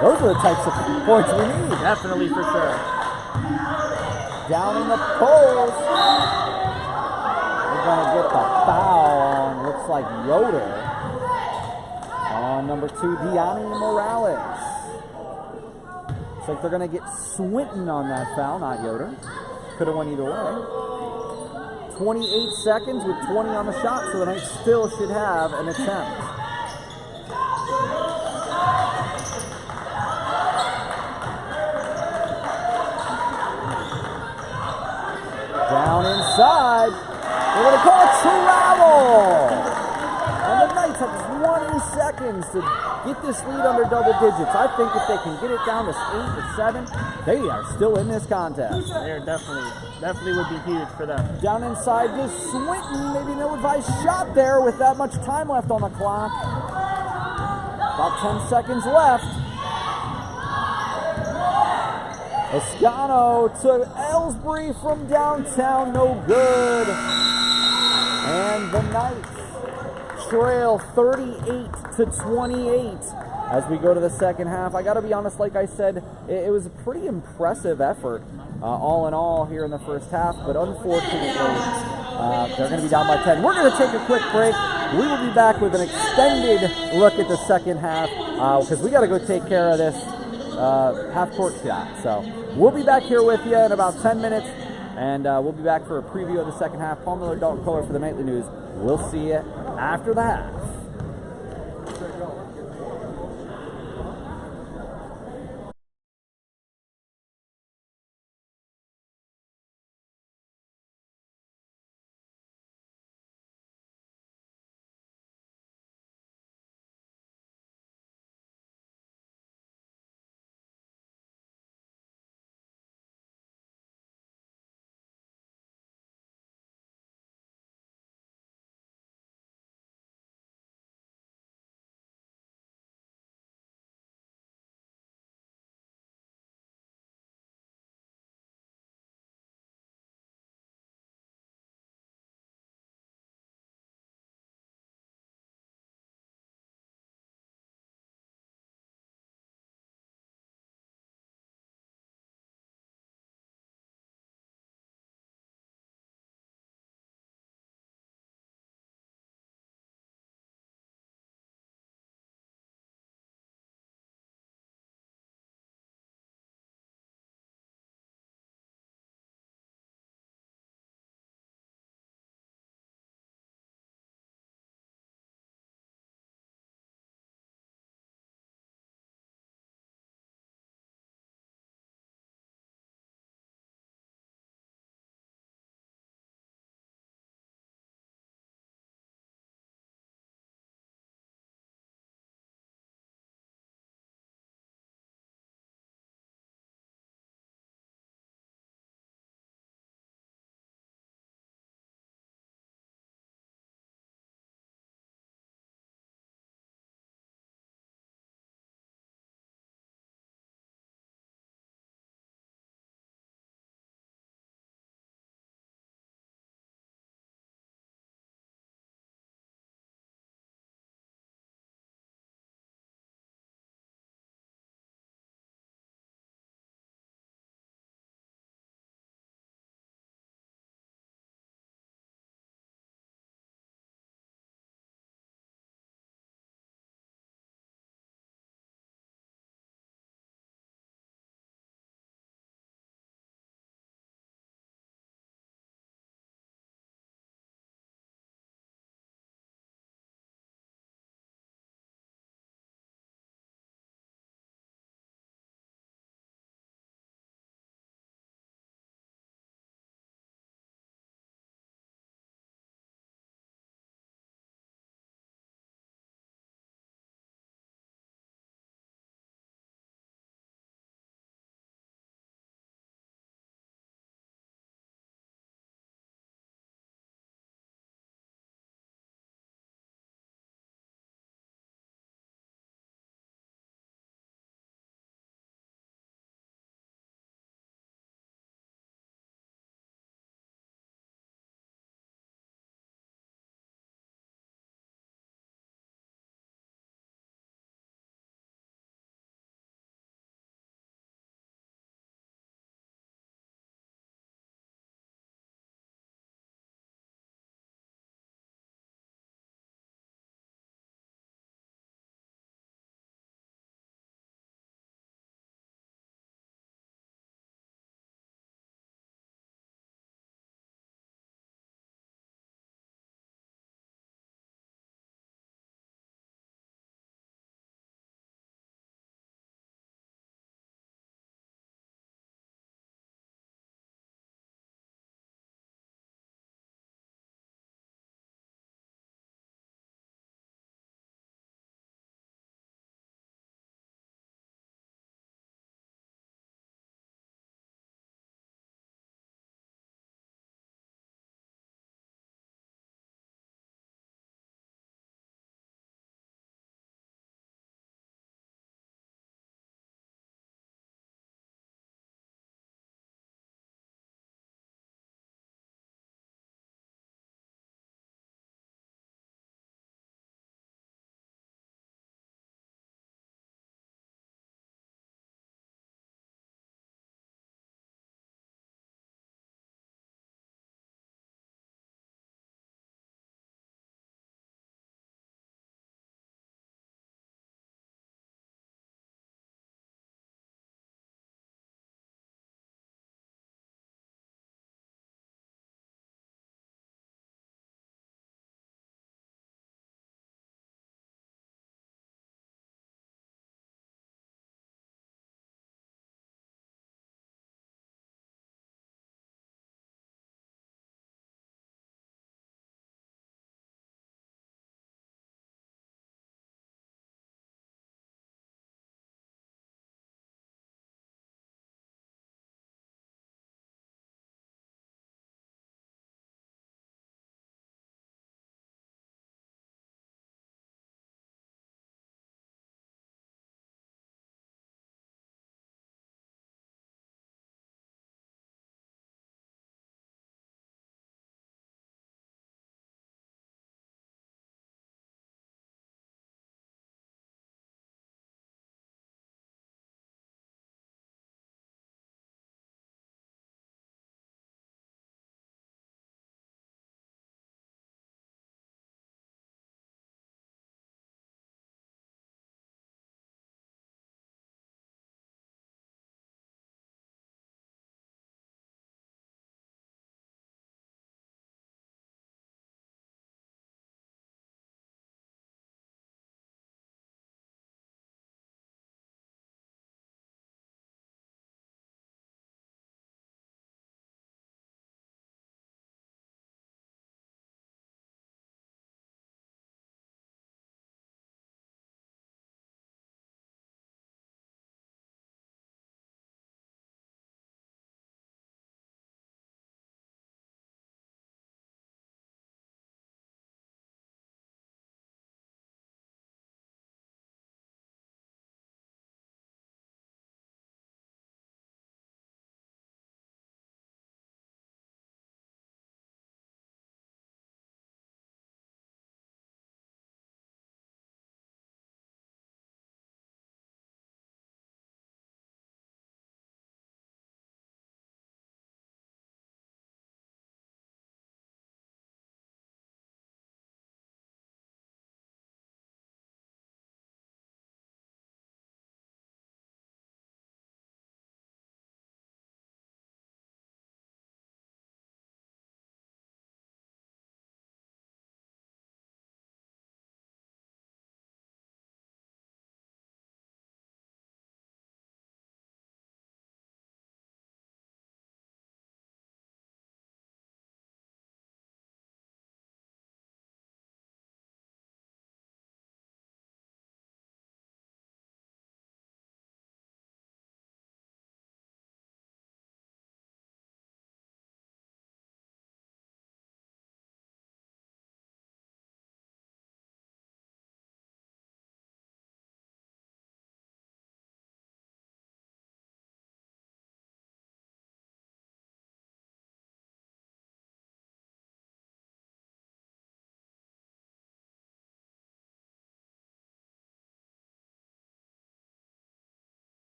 Those are the types of points we need. Definitely, for sure. Down in the post. We're going to get the foul on, looks like Yoder. On number 2, Deani Morales. Looks like they're going to get Swinton on that foul, not Yoder. Could have went either way. 28 seconds with 20 on the shot, so the Knights still should have an attempt. Down inside. They're going to call it travel. And the Knights have 20 seconds to get this lead under double digits. I think if they can get it down to 8 or 7, they are still in this contest. They're definitely would be huge for them. Down inside to Swinton, maybe an ill-advised shot there with that much time left on the clock. About 10 seconds left. Escano to Ellsbury from downtown, no good. And the Knights trail 38-28 as we go to the second half. I got to be honest, like I said, it was a pretty impressive effort all in all here in the first half, but unfortunately they're going to be down by 10. We're going to take a quick break. We will be back with an extended look at the second half because we got to go take care of this half-court shot. So we'll be back here with you in about 10 minutes, and we'll be back for a preview of the second half. Miller and Dalton Koller for the Nightly News. We'll see you after the half.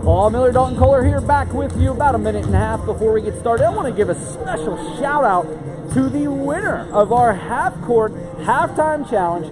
Paul Miller, Dalton Koller here, back with you about a minute and a half before we get started. I want to give a special shout out to the winner of our half-court halftime challenge,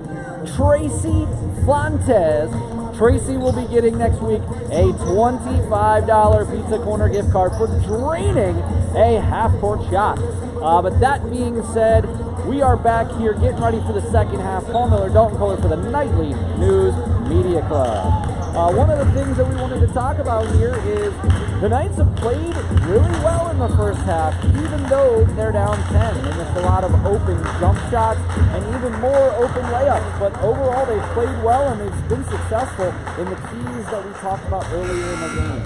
Tracy Fontes. Tracy will be getting next week a $25 Pizza Corner gift card for draining a half-court shot. But that being said, we are back here getting ready for the second half. Paul Miller, Dalton Koller for the Nightly News Media Club. One of the things that we wanted to talk about here is the Knights have played really well in the first half, even though they're down 10. They missed a lot of open jump shots and even more open layups. But overall, they've played well and they've been successful in the keys that we talked about earlier in the game.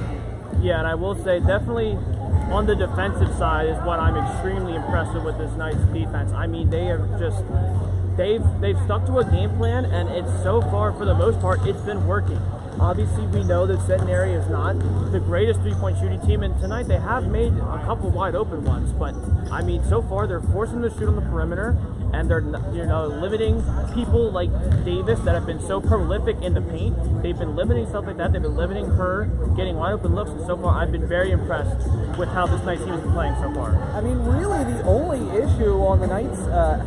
Yeah, and I will say definitely on the defensive side is what I'm extremely impressed with this Knights defense. I mean, they have just they've stuck to a game plan, and it's so far, for the most part, it's been working. Obviously, we know that Centenary is not the greatest three-point shooting team, and tonight they have made a couple wide open ones. But I mean, so far they're forcing them to shoot on the perimeter, and they're limiting people like Davis that have been so prolific in the paint. They've been limiting stuff like that. They've been limiting her getting wide open looks, and so far I've been very impressed with how this Knights team has been playing so far. I mean, really, the only issue on the Knights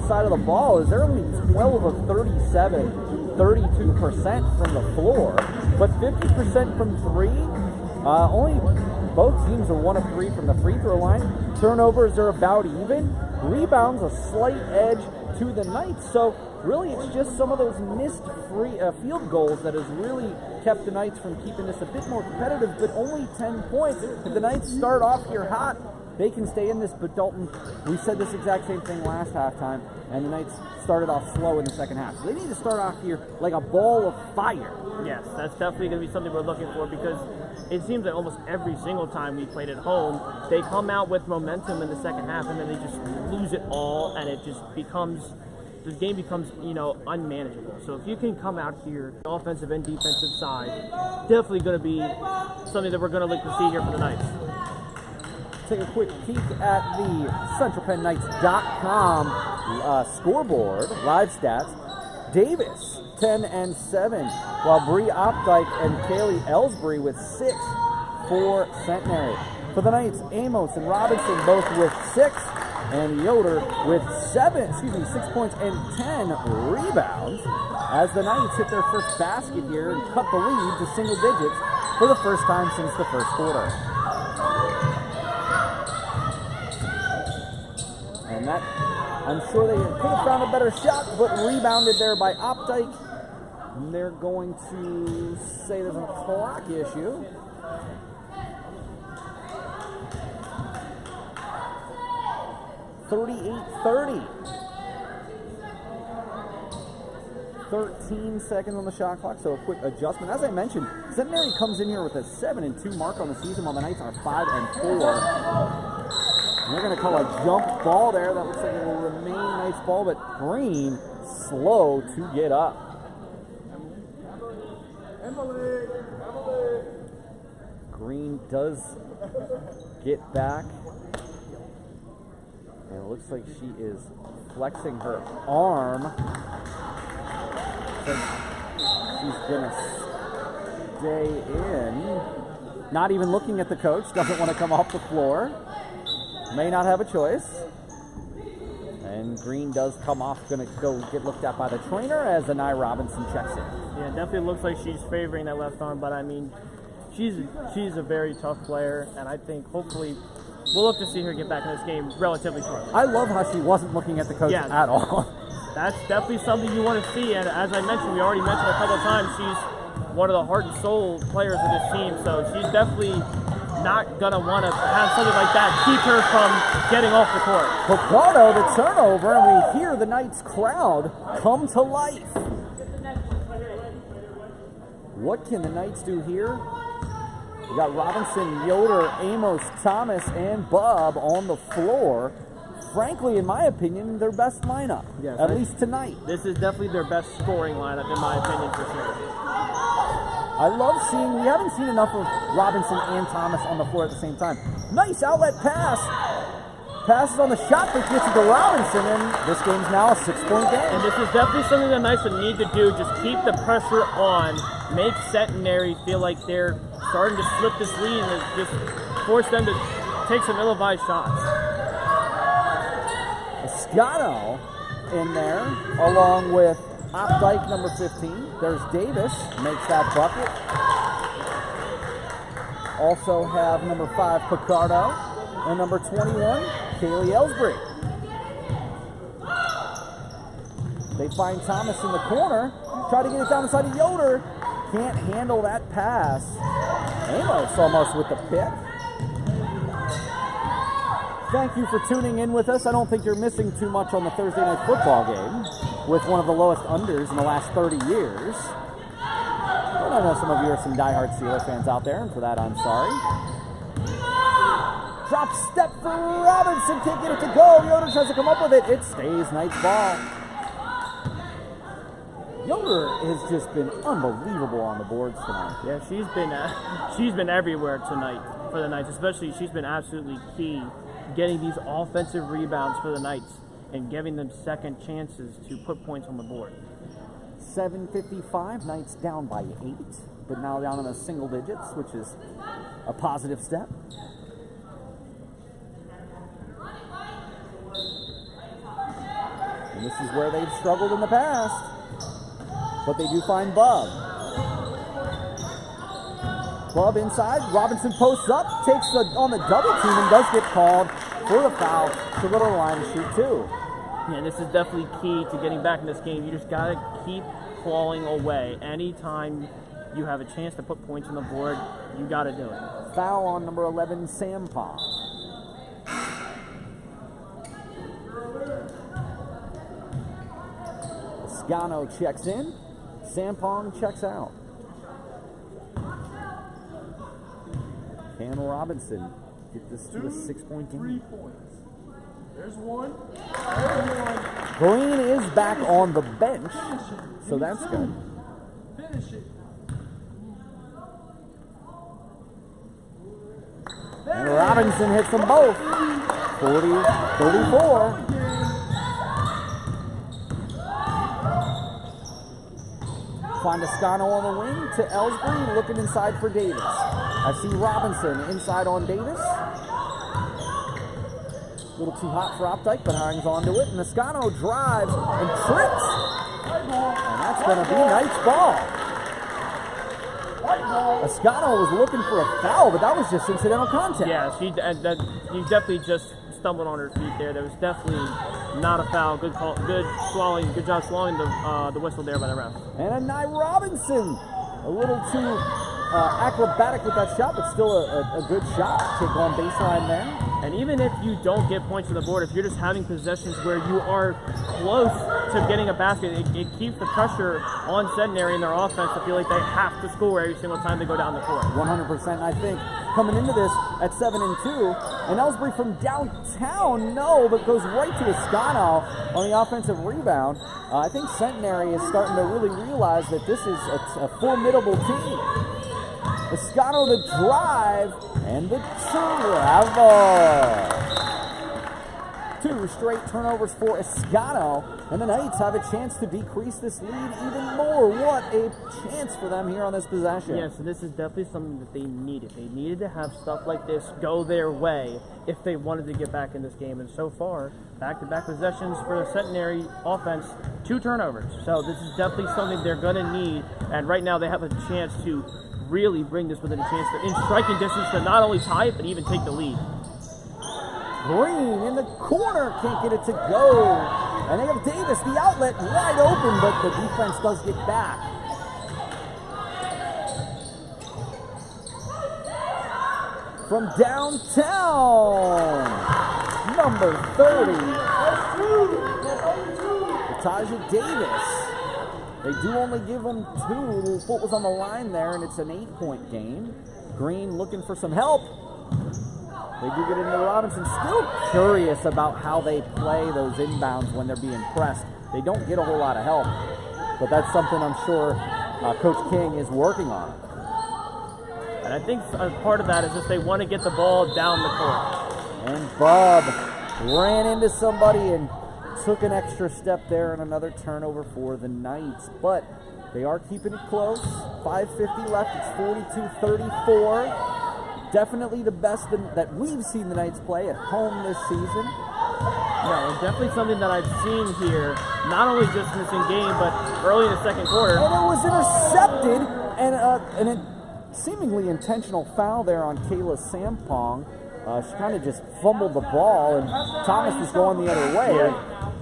side of the ball is they're only 12 of 37. 32% from the floor, but 50% from three. Only both teams are 1 of 3 from the free throw line. Turnovers are about even. Rebounds a slight edge to the Knights. So really, it's just some of those missed field goals that has really kept the Knights from keeping this a bit more competitive. But only 10 points. If the Knights start off here hot, they can stay in this. But Dalton, we said this exact same thing last halftime, and the Knights started off slow in the second half. So they need to start off here like a ball of fire. Yes, that's definitely going to be something we're looking for, because it seems like almost every single time we played at home, they come out with momentum in the second half, and then they just lose it all, and it just becomes, the game becomes, unmanageable. So if you can come out here, offensive and defensive side, definitely going to be something that we're going to look to see here for the Knights. Take a quick peek at the CentralPennKnights.com scoreboard, live stats. Davis, 10 and 7, while Bree Opdyke and Kaylee Ellsbury with 6 for Centenary. For the Knights, Amos and Robinson both with 6, and Yoder with 6 points and 10 rebounds, as the Knights hit their first basket here and cut the lead to single digits for the first time since the first quarter. And that, I'm sure they could have found a better shot, but rebounded there by Opdyke. And they're going to say there's a clock issue. .38-30. 13 seconds on the shot clock, so a quick adjustment. As I mentioned, Centenary comes in here with a 7-2 mark on the season, while the Knights are 5-4. And they're going to call a jump ball there. That looks like it will remain Knights ball, but Green slow to get up. Green does get back. And it looks like she is flexing her arm. She's going to stay in. Not even looking at the coach. Doesn't want to come off the floor. May not have a choice. And Green does come off, going to go get looked at by the trainer as Anai Robinson checks in. Yeah, definitely looks like she's favoring that left arm, but I mean, she's a very tough player, and I think hopefully we'll look to see her get back in this game relatively shortly. I love how she wasn't looking at the coach at all. That's definitely something you want to see, and as I mentioned, we already mentioned a couple of times, she's one of the heart and soul players of this team, so she's definitely not going to want to have something like that keep her from getting off the court. Picardo, the turnover, and we hear the Knights crowd come to life. What can the Knights do here? We got Robinson, Yoder, Amos, Thomas, and Bub on the floor. Frankly, in my opinion, their best lineup, at least tonight. This is definitely their best scoring lineup, in my opinion, for sure. I love seeing, we haven't seen enough of Robinson and Thomas on the floor at the same time. Nice outlet pass. Passes on the shot that gets it to Robinson, and this game's now a 6-point game. And this is definitely something the Knights need to do. Just keep the pressure on. Make Centenary feel like they're starting to slip this lead and just force them to take some ill-advised shots. Escano in there, along with Opdyke, number 15. There's Davis, makes that bucket. Also have number 5, Picardo, and number 21, Kaylee Ellsbury. They find Thomas in the corner, try to get it down the side of Yoder. Can't handle that pass. Amos almost with the pick. Thank you for tuning in with us. I don't think you're missing too much on the Thursday night football game with one of the lowest unders in the last 30 years. But I know some of you are some diehard Steelers fans out there, and for that I'm sorry. Drop step for Robinson, can't get it to go. Yoder tries to come up with it. It stays Knights ball. Yoder has just been unbelievable on the boards tonight. Yeah, she's been everywhere tonight for the Knights. Especially, she's been absolutely key getting these offensive rebounds for the Knights and giving them second chances to put points on the board. 7:55, Knights down by 8, but now down in the single digits, which is a positive step. And this is where they've struggled in the past. But they do find Bub. Bub inside. Robinson posts up, takes on the double team, and does get called for the foul to go to the line to shoot 2. Yeah, this is definitely key to getting back in this game. You just got to keep clawing away. Anytime you have a chance to put points on the board, you got to do it. Foul on number 11, Sampon. Escano checks in. Sampong checks out. Can Robinson get this to a 6-point game? 3 points. There's one. There's one. Green is back on the bench, so that's good. Finish it. And Robinson hits them both. 40-34. Find Escano on the wing to Ellsbury, looking inside for Davis. I see Robinson inside on Davis. A little too hot for Opdyke, but hangs on to it. And Escano drives and trips. And that's going to be Knights ball. Escano was looking for a foul, but that was just incidental contact. Yeah, she definitely just stumbled on her feet there. There was definitely not a foul. Good call, good job swallowing the whistle there by the ref. And a Nye Robinson, a little too acrobatic with that shot, but still a good shot. Kick on baseline there. And even if you don't get points on the board, if you're just having possessions where you are close to getting a basket, it keeps the pressure on Centenary and their offense to feel like they have to score every single time they go down the court. 100%. I think coming into this at 7-2, and Ellsbury from downtown, no, but goes right to Escano on the offensive rebound. I think Centenary is starting to really realize that this is a formidable team. Escano the drive, and the travel. 2 straight turnovers for Escano, and the Knights have a chance to decrease this lead even more. What a chance for them here on this possession. Yes, and this is definitely something that they needed. They needed to have stuff like this go their way if they wanted to get back in this game. And so far, back-to-back possessions for the Centenary offense, 2 turnovers. So this is definitely something they're going to need, and right now they have a chance to really bring this within a chance to, in striking distance, to not only tie it, but even take the lead. Green in the corner, can't get it to go. And they have Davis, the outlet, wide open, but the defense does get back. From downtown, number 30, Tajah Davis. They do only give them 2. The foot was on the line there, and it's an 8-point game. Green looking for some help. They do get into Robinson. Still curious about how they play those inbounds when they're being pressed. They don't get a whole lot of help, but that's something I'm sure Coach King is working on. And I think part of that is just they want to get the ball down the court. And Bub ran into somebody and took an extra step there, and another turnover for the Knights. But They are keeping it close. 5:50 left. It's 42-34. Definitely the best that we've seen the Knights play at home this season. Yeah, and definitely something that I've seen here, not only just in this in-game, but early in the second quarter. And it was intercepted, and a seemingly intentional foul there on Kayla Sampong. She kind of just fumbled the ball, and Thomas was going the other way. Yeah,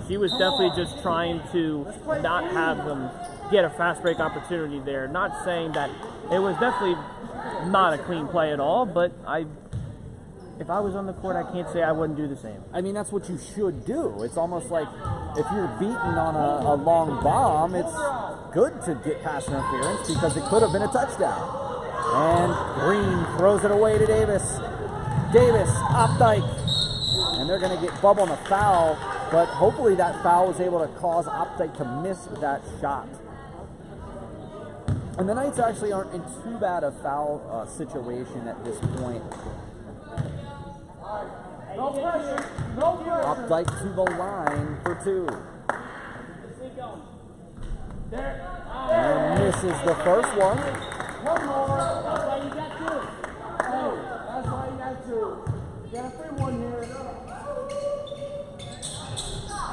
she was definitely just trying to not have them get a fast break opportunity there. Not saying that it was definitely not a clean play at all, but if I was on the court, I can't say I wouldn't do the same. I mean, that's what you should do. It's almost like if you're beaten on a long bomb, it's good to get pass interference because it could have been a touchdown. And Green throws it away to Davis. Davis, Opdyke. And they're going to get Bubble on a foul, but hopefully that foul was able to cause Opdyke to miss that shot. And the Knights actually aren't in too bad a foul situation at this point. No pressure. No pressure. Opdyke to the line for 2. And misses the first one. One more. That's why you got 2. Hey, that's why you got 2. You got a free one here.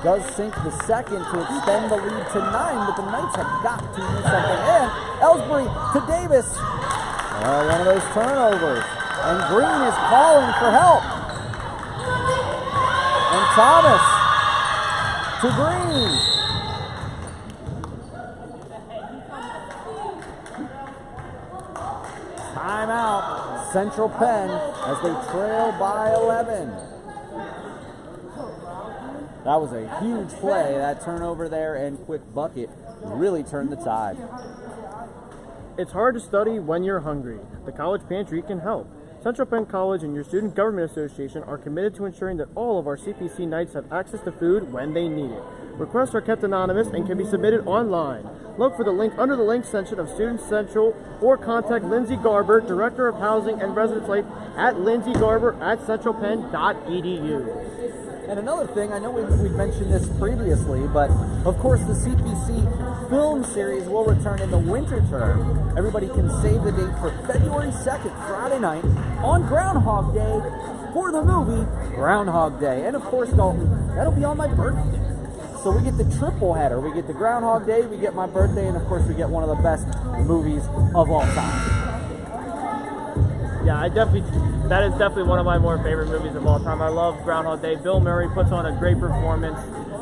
Does sink the second to extend the lead to 9, but the Knights have got to do something. And Ellsbury to Davis. One of those turnovers. And Green is calling for help. And Thomas to Green. Timeout. Central Penn as they trail by 11. That was a huge play. That turnover there and quick bucket really turned the tide. It's hard to study when you're hungry. The College Pantry can help. Central Penn College and your Student Government Association are committed to ensuring that all of our CPC Knights have access to food when they need it. Requests are kept anonymous and can be submitted online. Look for the link under the link section of Student Central or contact Lindsay Garber, Director of Housing and Residence Life at lindsaygarber@centralpenn.edu. And another thing, I know we've mentioned this previously, but of course the CPC film series will return in the winter term. Everybody can save the date for February 2nd, Friday night, on Groundhog Day for the movie Groundhog Day. And of course, Dalton, that'll be on my birthday. So we get the triple header. We get the Groundhog Day, we get my birthday, and of course we get one of the best movies of all time. Yeah, that is definitely one of my more favorite movies of all time. I love Groundhog Day. Bill Murray puts on a great performance.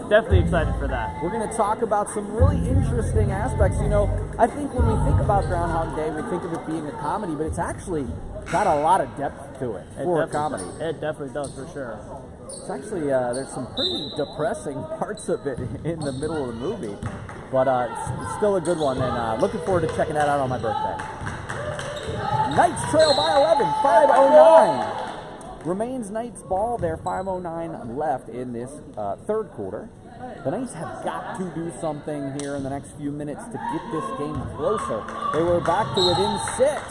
Definitely excited for that. We're going to talk about some really interesting aspects. You know, I think when we think about Groundhog Day, we think of it being a comedy, but it's actually got a lot of depth to it for a comedy. It definitely does, for sure. It's actually, there's some pretty depressing parts of it in the middle of the movie, but it's still a good one, and looking forward to checking that out on my birthday. Knights trail by 11, 5:09. Remains Knights ball there, 5:09 left in this third quarter. The Knights have got to do something here in the next few minutes to get this game closer. They were back to within 6.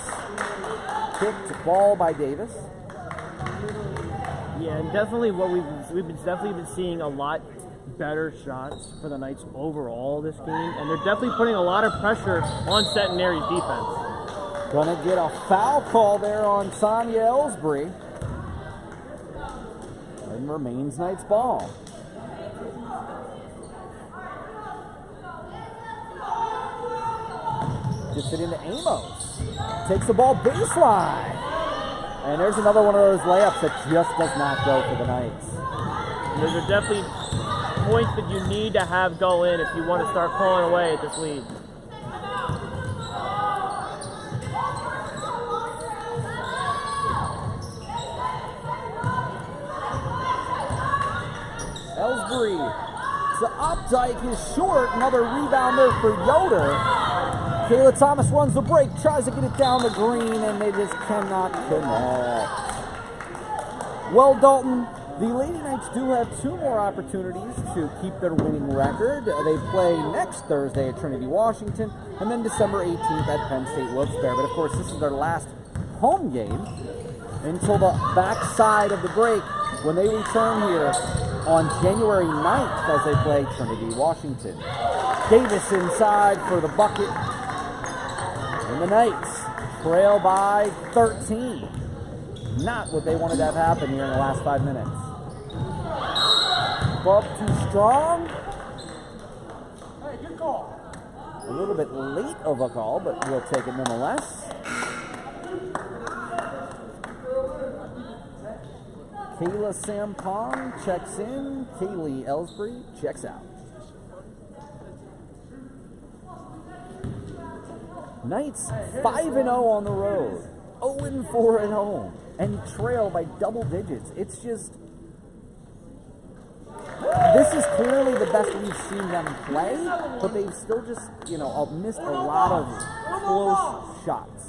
Kicked ball by Davis. Yeah, and definitely what we've definitely been seeing a lot better shots for the Knights overall this game, and they're definitely putting a lot of pressure on Centenary's defense. Gonna get a foul call there on Sonia Ellsbury. And remains Knights ball. Gets it into Amos. Takes the ball baseline. And there's another one of those layups that just does not go for the Knights. Those are definitely points that you need to have go in if you want to start pulling away at this lead. Ellsbury to Opdyke is short. Another rebounder for Yoder. Kayla Thomas runs the break, tries to get it down the green, and they just cannot connect. Well, Dalton, the Lady Knights do have 2 more opportunities to keep their winning record. They play next Thursday at Trinity, Washington, and then December 18th at Penn State Wilkes-Barre. But of course, this is their last home game until the backside of the break when they return here on January 9th as they play Trinity, Washington. Davis inside for the bucket. And the Knights trail by 13. Not what they wanted to have happen here in the last 5 minutes. Bub too strong. Hey, good call. A little bit late of a call, but we'll take it nonetheless. Kayla Sampong checks in. Kaylee Ellsbury checks out. Knights 5-0 on the road, 0-4 at home, and trail by double digits. It's just, this is clearly the best we've seen them play, but they've still just, missed a lot of close shots.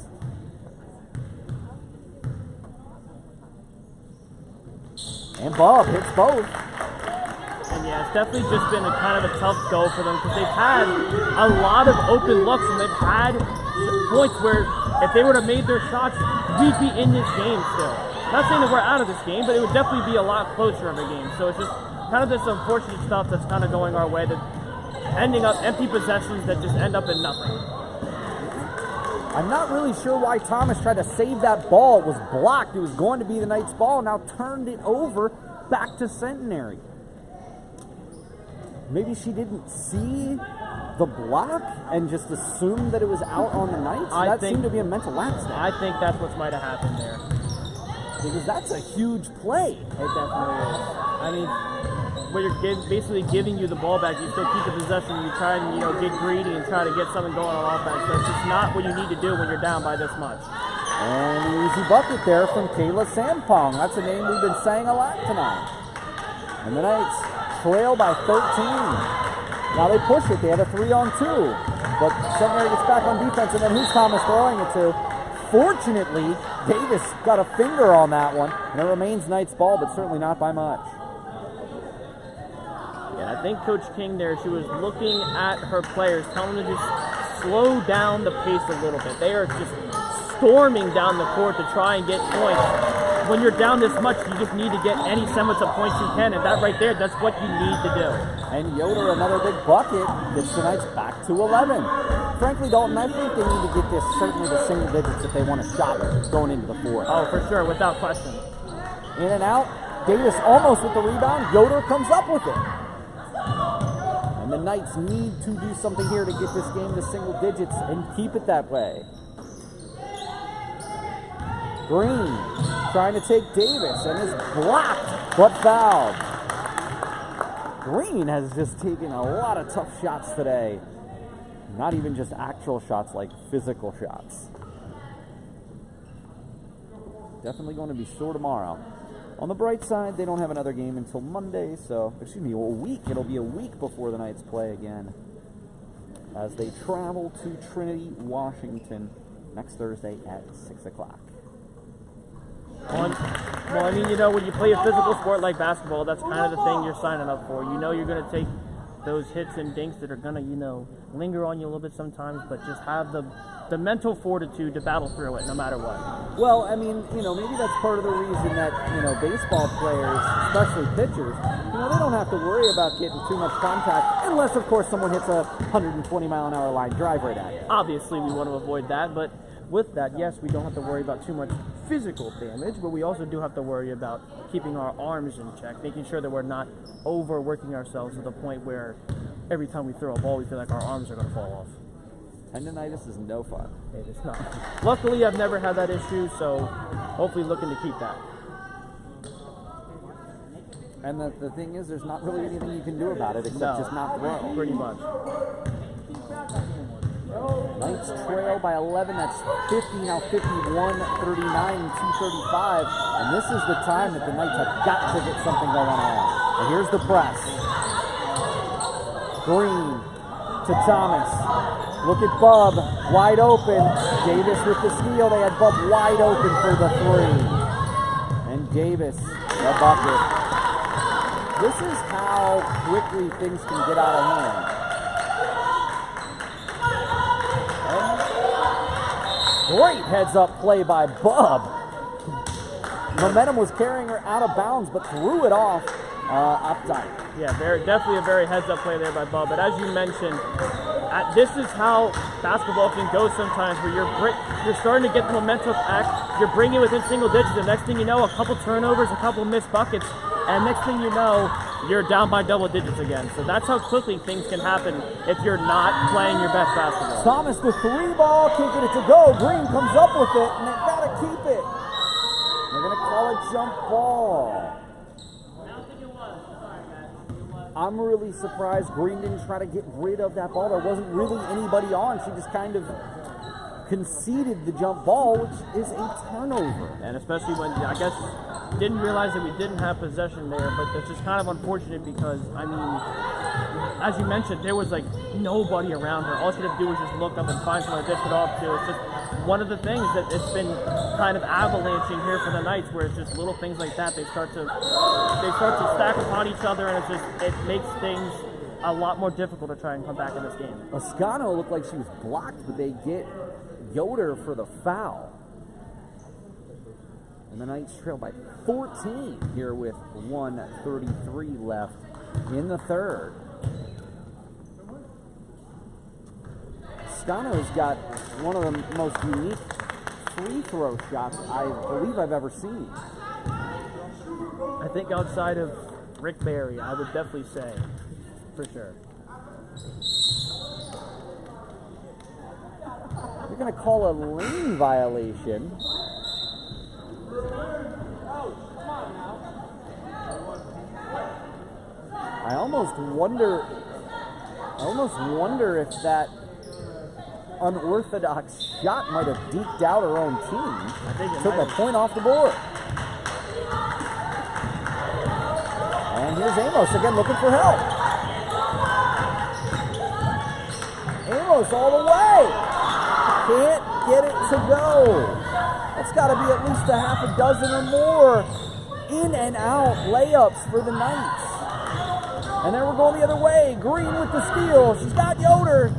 And Bob hits both. And yeah, it's definitely just been a kind of a tough go for them because they've had a lot of open looks and they've had points where if they would have made their shots, we'd be in this game still. Not saying that we're out of this game, but it would definitely be a lot closer of a game. So it's just kind of this unfortunate stuff that's kind of going our way, that ending up empty possessions that just end up in nothing. I'm not really sure why Thomas tried to save that ball. It was blocked. It was going to be the Knights' ball, now turned it over back to Centenary. Maybe she didn't see the block and just assumed that it was out on the Knights? That seemed to be a mental lapse there. I think that's what might have happened there. Because that's a huge play. It definitely is. I mean, when you're basically giving you the ball back, you still keep the possession, you try and get greedy and try to get something going on offense. That's just not what you need to do when you're down by this much. And an easy bucket there from Kayla Sampong. That's a name we've been saying a lot tonight. And the Knights trail by 13. Now they push it. They have a 3-on-2. But Centenary gets back on defense, and then who's Thomas throwing it to? Fortunately, Davis got a finger on that one, and it remains Knights' ball, but certainly not by much. Yeah, I think Coach King there, she was looking at her players, telling them to just slow down the pace a little bit. They are just storming down the court to try and get points. When you're down this much, you just need to get any semblance of points you can, and that right there, that's what you need to do. And Yoder, another big bucket, gets the Knights back to 11. Frankly, Dalton, I think they need to get this certainly to single digits if they want a shot going into the fourth. Oh, for sure, without question. In and out, Davis almost with the rebound. Yoder comes up with it. And the Knights need to do something here to get this game to single digits and keep it that way. Green trying to take Davis and is blocked, but fouled. Green has just taken a lot of tough shots today. Not even just actual shots, like physical shots. Definitely going to be sore tomorrow. On the bright side, they don't have another game until Monday, so, excuse me, a week. It'll be a week before the Knights play again as they travel to Trinity, Washington next Thursday at 6 o'clock. Well, I mean, when you play a physical sport like basketball, that's kind of the thing you're signing up for. You're going to take those hits and dinks that are going to, linger on you a little bit sometimes, but just have the mental fortitude to battle through it no matter what. Well, I mean, maybe that's part of the reason that, baseball players, especially pitchers, they don't have to worry about getting too much contact unless, of course, someone hits a 120-mile-an-hour line drive right at you. Obviously, we want to avoid that, but with that, yes, we don't have to worry about too much physical damage, but we also do have to worry about keeping our arms in check, making sure that we're not overworking ourselves to the point where every time we throw a ball, we feel like our arms are going to fall off. Tendonitis is no fun. It is not. Luckily, I've never had that issue, so hopefully looking to keep that. And the thing is, there's not really anything you can do about it except just not throw. Pretty much. Knights trail by 11. That's 50, now 51, 39, 235. And this is the time that the Knights have got to get something going on. And here's the press. Green to Thomas. Look at Bub, wide open. Davis with the steal. They had Bub wide open for the three. And Davis, the bucket. This is how quickly things can get out of hand. Great heads-up play by Bub. Momentum was carrying her out of bounds, but threw it off up tight. Yeah, definitely a very heads-up play there by Bub. But as you mentioned, this is how basketball can go sometimes, where you're starting to get the momentum back, you're bringing within single digits, the next thing you know, a couple turnovers, a couple missed buckets, and next thing you know, you're down by double digits again. So that's how quickly things can happen if you're not playing your best basketball. Thomas, the 3-ball, can't get it to go. Green comes up with it, and they've got to keep it. They're going to call a jump ball. I'm really surprised Green didn't try to get rid of that ball. There wasn't really anybody on. She just kind of conceded the jump ball, which is a turnover. And especially when, I guess, didn't realize that we didn't have possession there, but that's just kind of unfortunate because, I mean, as you mentioned, there was like nobody around her. All she had to do was just look up and find someone to dish it off to. It's just one of the things that it's been kind of avalanching here for the Knights, where it's just little things like that. They start to stack upon each other, and it makes things a lot more difficult to try and come back in this game. Ascano looked like she was blocked, but they get Yoder for the foul. And the Knights trail by 14 here with 1:33 left in the third. Ascano's got one of the most unique free throw shots I believe I've ever seen. I think outside of Rick Barry, I would definitely say, for sure. They're going to call a lane violation. I almost wonder if that unorthodox shot might have deked out her own team. I think it took a point off the board. And here's Amos again looking for help. Amos all the way. Can't get it to go. That's got to be at least a half a dozen or more in and out layups for the Knights. And then we're going the other way. Green with the steal. She's got Yoder.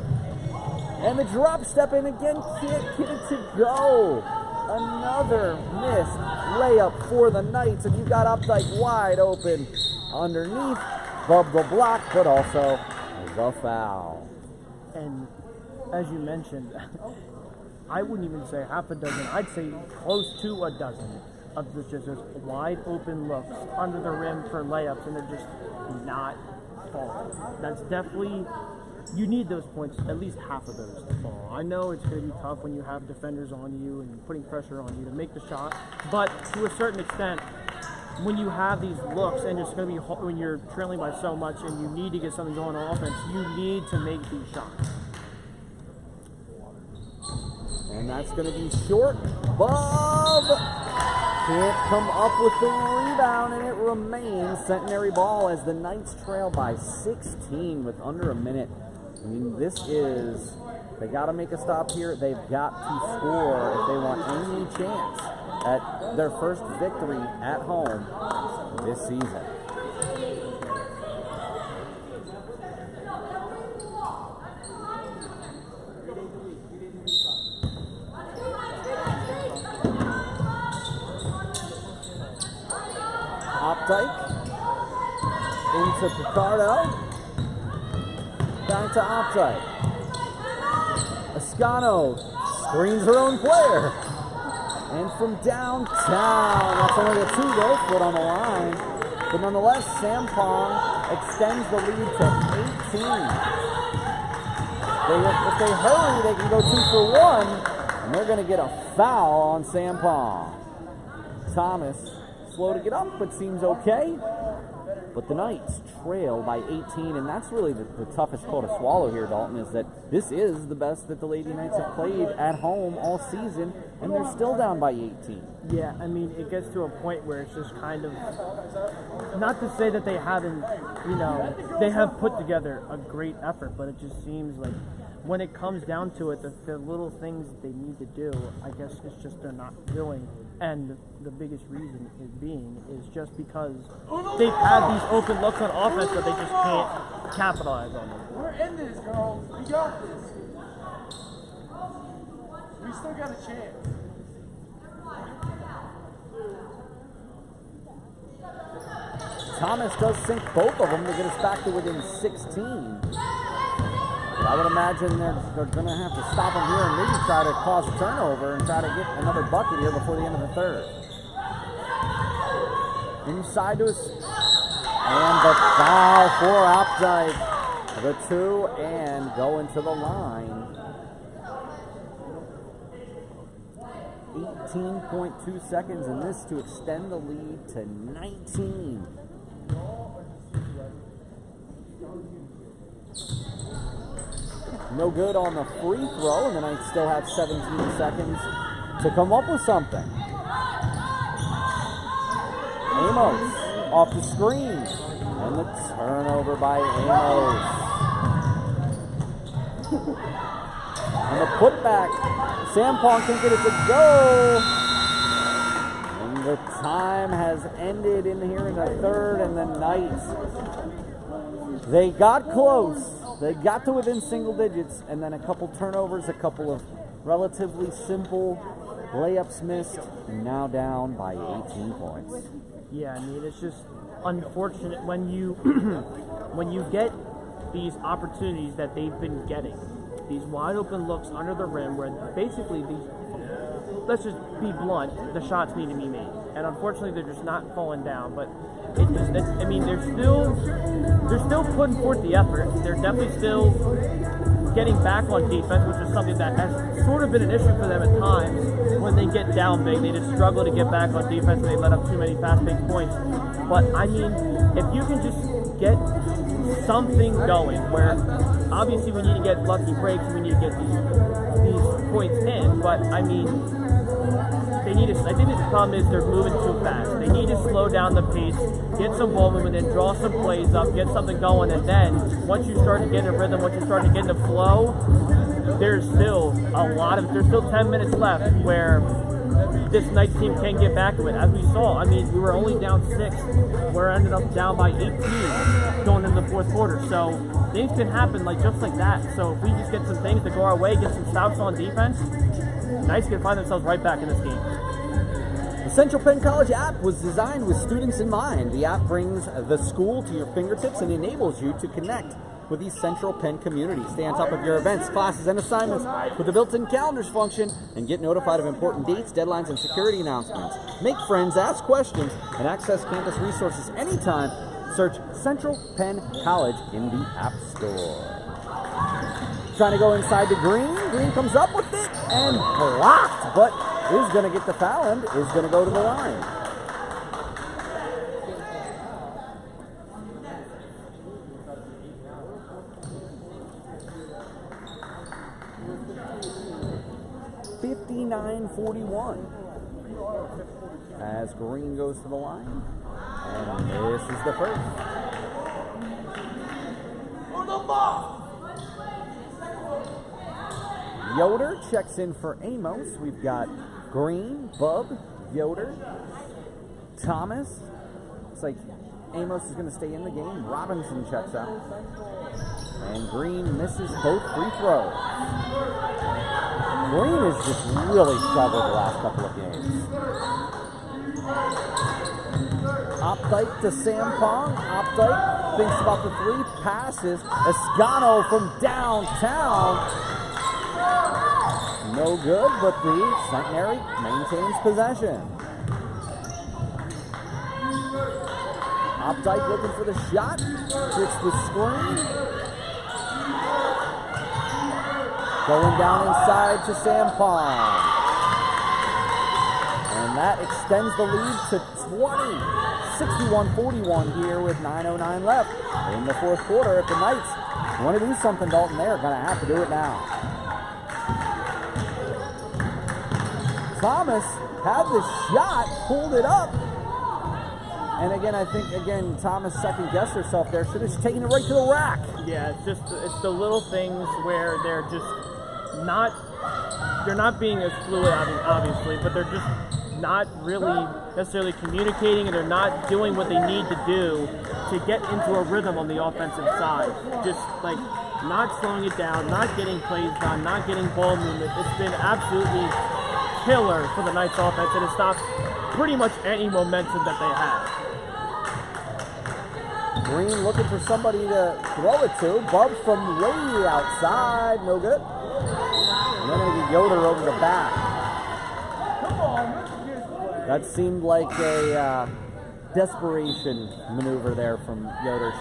And the drop step in again. Can't get it to go. Another missed layup for the Knights. And you got Updike wide open underneath. Bub the block, but also the foul. And as you mentioned, I wouldn't even say half a dozen. I'd say close to a dozen of just wide open looks under the rim for layups, and they're just not falling. That's definitely, you need those points, at least half of those to fall. I know it's going to be tough when you have defenders on you and putting pressure on you to make the shot, but to a certain extent, when you have these looks and it's going to be, when you're trailing by so much and you need to get something going on offense, you need to make these shots. And that's going to be short. Bob can't come up with the rebound, and it remains Centenary ball as the Knights trail by 16 with under a minute. I mean, this is, they got to make a stop here. They've got to score if they want any chance at their first victory at home this season. Updike into Picardo, back to Updike. Ascano screens her own player, and from downtown, that's only a 2 though, foot on the line, but nonetheless, Sampong extends the lead to 18. If they hurry, they can go 2 for 1, and they're going to get a foul on Sampong. Thomas slow to get up, but seems okay. But the Knights trail by 18, and that's really the toughest pill to swallow here, Dalton, is that this is the best that the Lady Knights have played at home all season, and they're still down by 18. Yeah, I mean, it gets to a point where it's just kind of, not to say that they haven't, you know, they have put together a great effort, but it just seems like when it comes down to it, the little things that they need to do, I guess it's just they're not doing. And the biggest reason is just because they've had these open looks on offense, but they just can't capitalize on them. We're in this, girls. We got this. We still got a chance. Thomas does sink both of them to get us back to within 16. But I would imagine they're going to have to stop them here and maybe try to cause a turnover and try to get another bucket here before the end of the third. Inside to us. And the foul for Opdyke. The 2 and going to the line. 18.2 seconds in this to extend the lead to 19. No good on the free throw, and the Knights still have 17 seconds to come up with something. Amos off the screen, and the turnover by Amos. And the putback, Sampong can get it to go. And the time has ended in here in the third, and the Knights, they got close. They got to within single digits, and then a couple turnovers, a couple of relatively simple layups missed, and now down by 18 points. Yeah, I mean, it's just unfortunate when you when you get these opportunities that they've been getting, these wide open looks under the rim where basically these, let's just be blunt, the shots need to be made. And unfortunately they're just not falling down, but I mean, they're still putting forth the effort. They're definitely still getting back on defense, which is something that has sort of been an issue for them at times. When they get down big, they just struggle to get back on defense and they let up too many fast-paced points. But I mean, if you can just get something going, where obviously we need to get lucky breaks and we need to get these points in, but I mean, they need to, I think the problem is they're moving too fast. They need to slow down the pace, get some ball movement, then draw some plays up, get something going, and then once you start to get in a rhythm, once you start to get in the flow, there's still 10 minutes left where this Knights team can get back to it. As we saw, I mean, we were only down 6. We're ended up down by 18 going into the fourth quarter. So things can happen just like that. So if we just get some things to go our way, get some stops on defense, Knights can find themselves right back in this game. The Central Penn College app was designed with students in mind. The app brings the school to your fingertips and enables you to connect with the Central Penn community. Stay on top of your events, classes, and assignments with the built-in calendars function and get notified of important dates, deadlines, and security announcements. Make friends, ask questions, and access campus resources anytime. Search Central Penn College in the App Store. Trying to go inside to Green. Green comes up with it and blocked, but is going to get the foul and is going to go to the line. .41 as Green goes to the line, and this is the first. Yoder checks in for Amos. We've got Green, Bub, Yoder, Thomas. Looks like Amos is going to stay in the game. Robinson checks out. And Green misses both free throws. Green has just really struggled the last couple of games. Opdyke to Sampong. Opdyke thinks about the three, passes. Escano from downtown. No good, but the Centenary maintains possession. Opdyke looking for the shot. Gets the screen. Going down inside to Sampong. And that extends the lead to 20. 61-41 here with 9:09 left in the fourth quarter. If the Knights want to do something, Dalton, they're going to have to do it now. Thomas had the shot, pulled it up. And again, I think, Thomas second-guessed herself there. Should have taken it right to the rack. Yeah, it's the little things where they're just they're not being as fluid, obviously, but they're just not really necessarily communicating, and they're not doing what they need to do to get into a rhythm on the offensive side. Just not slowing it down, not getting plays done, not getting ball movement. It's been absolutely killer for the Knights offense, and it stopped pretty much any momentum that they had. Green looking for somebody to throw it to. Bub from way outside, no good. And then they get Yoder over the back. That seemed like a desperation maneuver there from Yoder.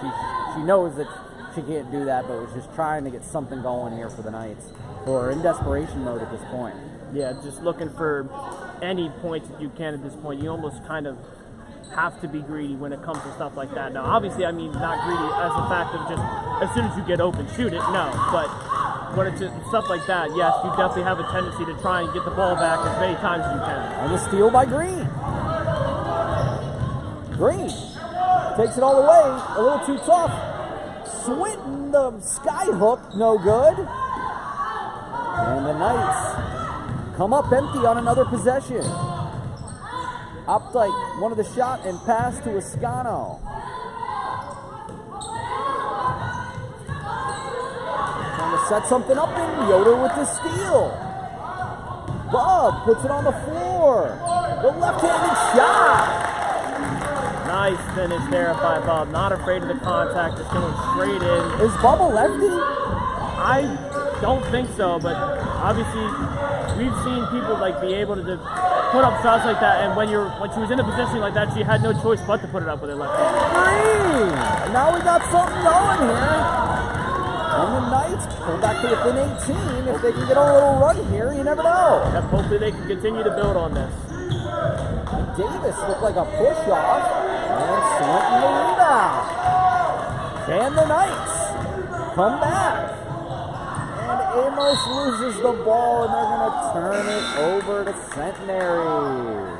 She knows that she can't do that, but was just trying to get something going here for the Knights. Or in desperation mode at this point. Yeah, just looking for any points that you can at this point. You almost kind of have to be greedy when it comes to stuff like that. Now, obviously, I mean, not greedy as a fact of just as soon as you get open, shoot it. No, but when it's stuff like that, yes, you definitely have a tendency to try and get the ball back as many times as you can. And the steal by Green. Green takes it all the way, a little too tough. Swinton, the sky hook, no good. And the Knights come up empty on another possession. Updike wanted the shot and pass to Ascano. Trying to set something up in Yoder with the steal. Bub puts it on the floor. The left-handed shot. Nice finish there by Bub. Not afraid of the contact, just going straight in. Is Bub a lefty? I don't think so, but obviously we've seen people like be able to put up shots like that, and when she was in a position like that, she had no choice but to put it up with her left hand. Green! Now we got something going here. And the Knights pull back to within 18. If they can get a little run here, you never know. Yep, hopefully they can continue to build on this. Davis looked like a push-off, and Swinton the rebound. And the Knights come back. And Amos loses the ball, and they're going to turn it over to Centenary.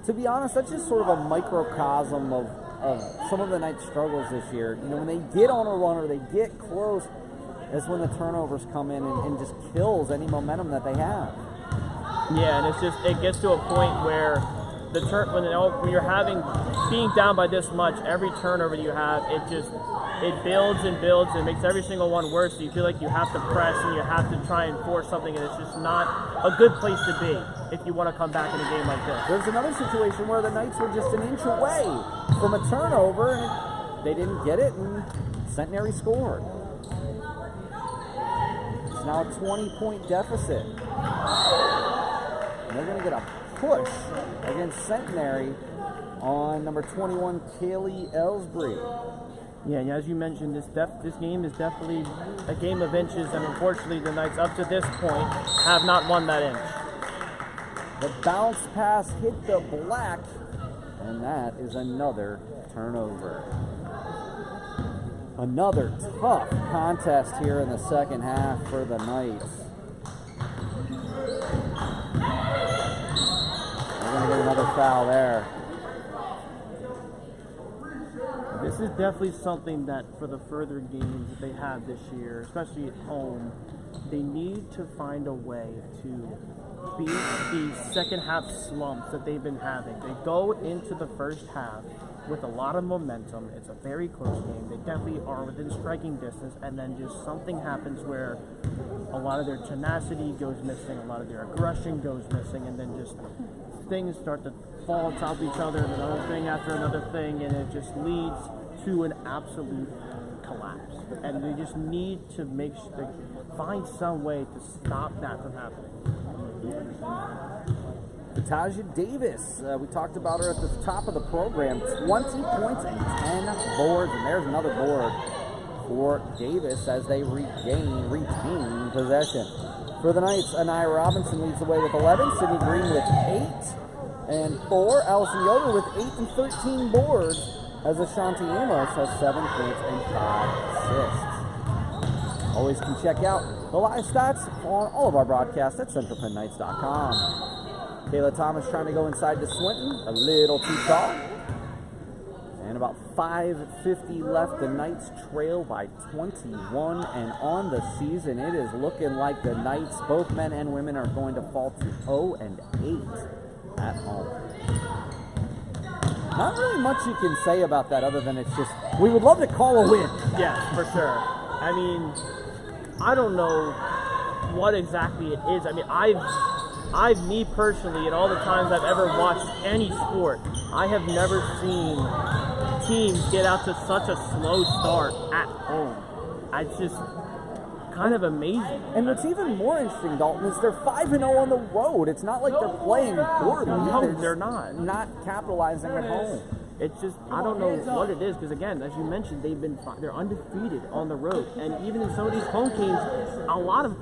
To be honest, that's just sort of a microcosm of some of the Knights' struggles this year. You know, when they get on a run or they get close, that's when the turnovers come in and just kills any momentum that they have. Yeah, and it gets to a point where when you're being down by this much, every turnover you have, it builds and builds and makes every single one worse. So you feel like you have to press and you have to try and force something, and it's just not a good place to be if you want to come back in a game like this. There's another situation where the Knights were just an inch away from a turnover, and they didn't get it, and Centenary scored. It's now a 20-point deficit. And they're going to get a push against Centenary on number 21, Kaylee Ellsbury. Yeah, and as you mentioned, this game is definitely a game of inches, and unfortunately the Knights up to this point have not won that inch. The bounce pass hit the black, and that is another turnover. Another tough contest here in the second half for the Knights. They're going to get another foul there. This is definitely something that for the further games that they have this year, especially at home, they need to find a way to beat the second half slumps that they've been having. They go into the first half with a lot of momentum. It's a very close game. They definitely are within striking distance, and then just something happens where a lot of their tenacity goes missing, a lot of their aggression goes missing, and then just things start to fall on top of each other, and another thing after another thing, and it just leads to an absolute collapse. And they just need to find some way to stop that from happening. Taja Davis, we talked about her at the top of the program, 20 points and 10 boards, and there's another board for Davis as they retain possession. For the Knights, Anaya Robinson leads the way with 11, Sydney Green with 8 and 4, Allison Yoder with 8 and 13 boards, as Ashanti Amos has 7 points and 5 assists. Always can check out the live stats on all of our broadcasts at centralpennknights.com. Kayla Thomas trying to go inside to Swinton, a little too tall. And about 5:50 left, the Knights trail by 21. And on the season, it is looking like the Knights, both men and women, are going to fall to 0-8 at home. Not really much you can say about that other than it's just, we would love to call a win. Yes, for sure. I mean, I don't know what exactly it is. I mean, me personally, in all the times I've ever watched any sport, I have never seen teams get out to such a slow start at home. It's just kind of amazing. And what's even more interesting, Dalton, is they're 5-0 on the road. It's not like they're playing poorly. No, they're not. Not capitalizing at home. It's just, I don't know what it is, because again, as you mentioned, they're undefeated on the road. And even in some of these home games, a lot of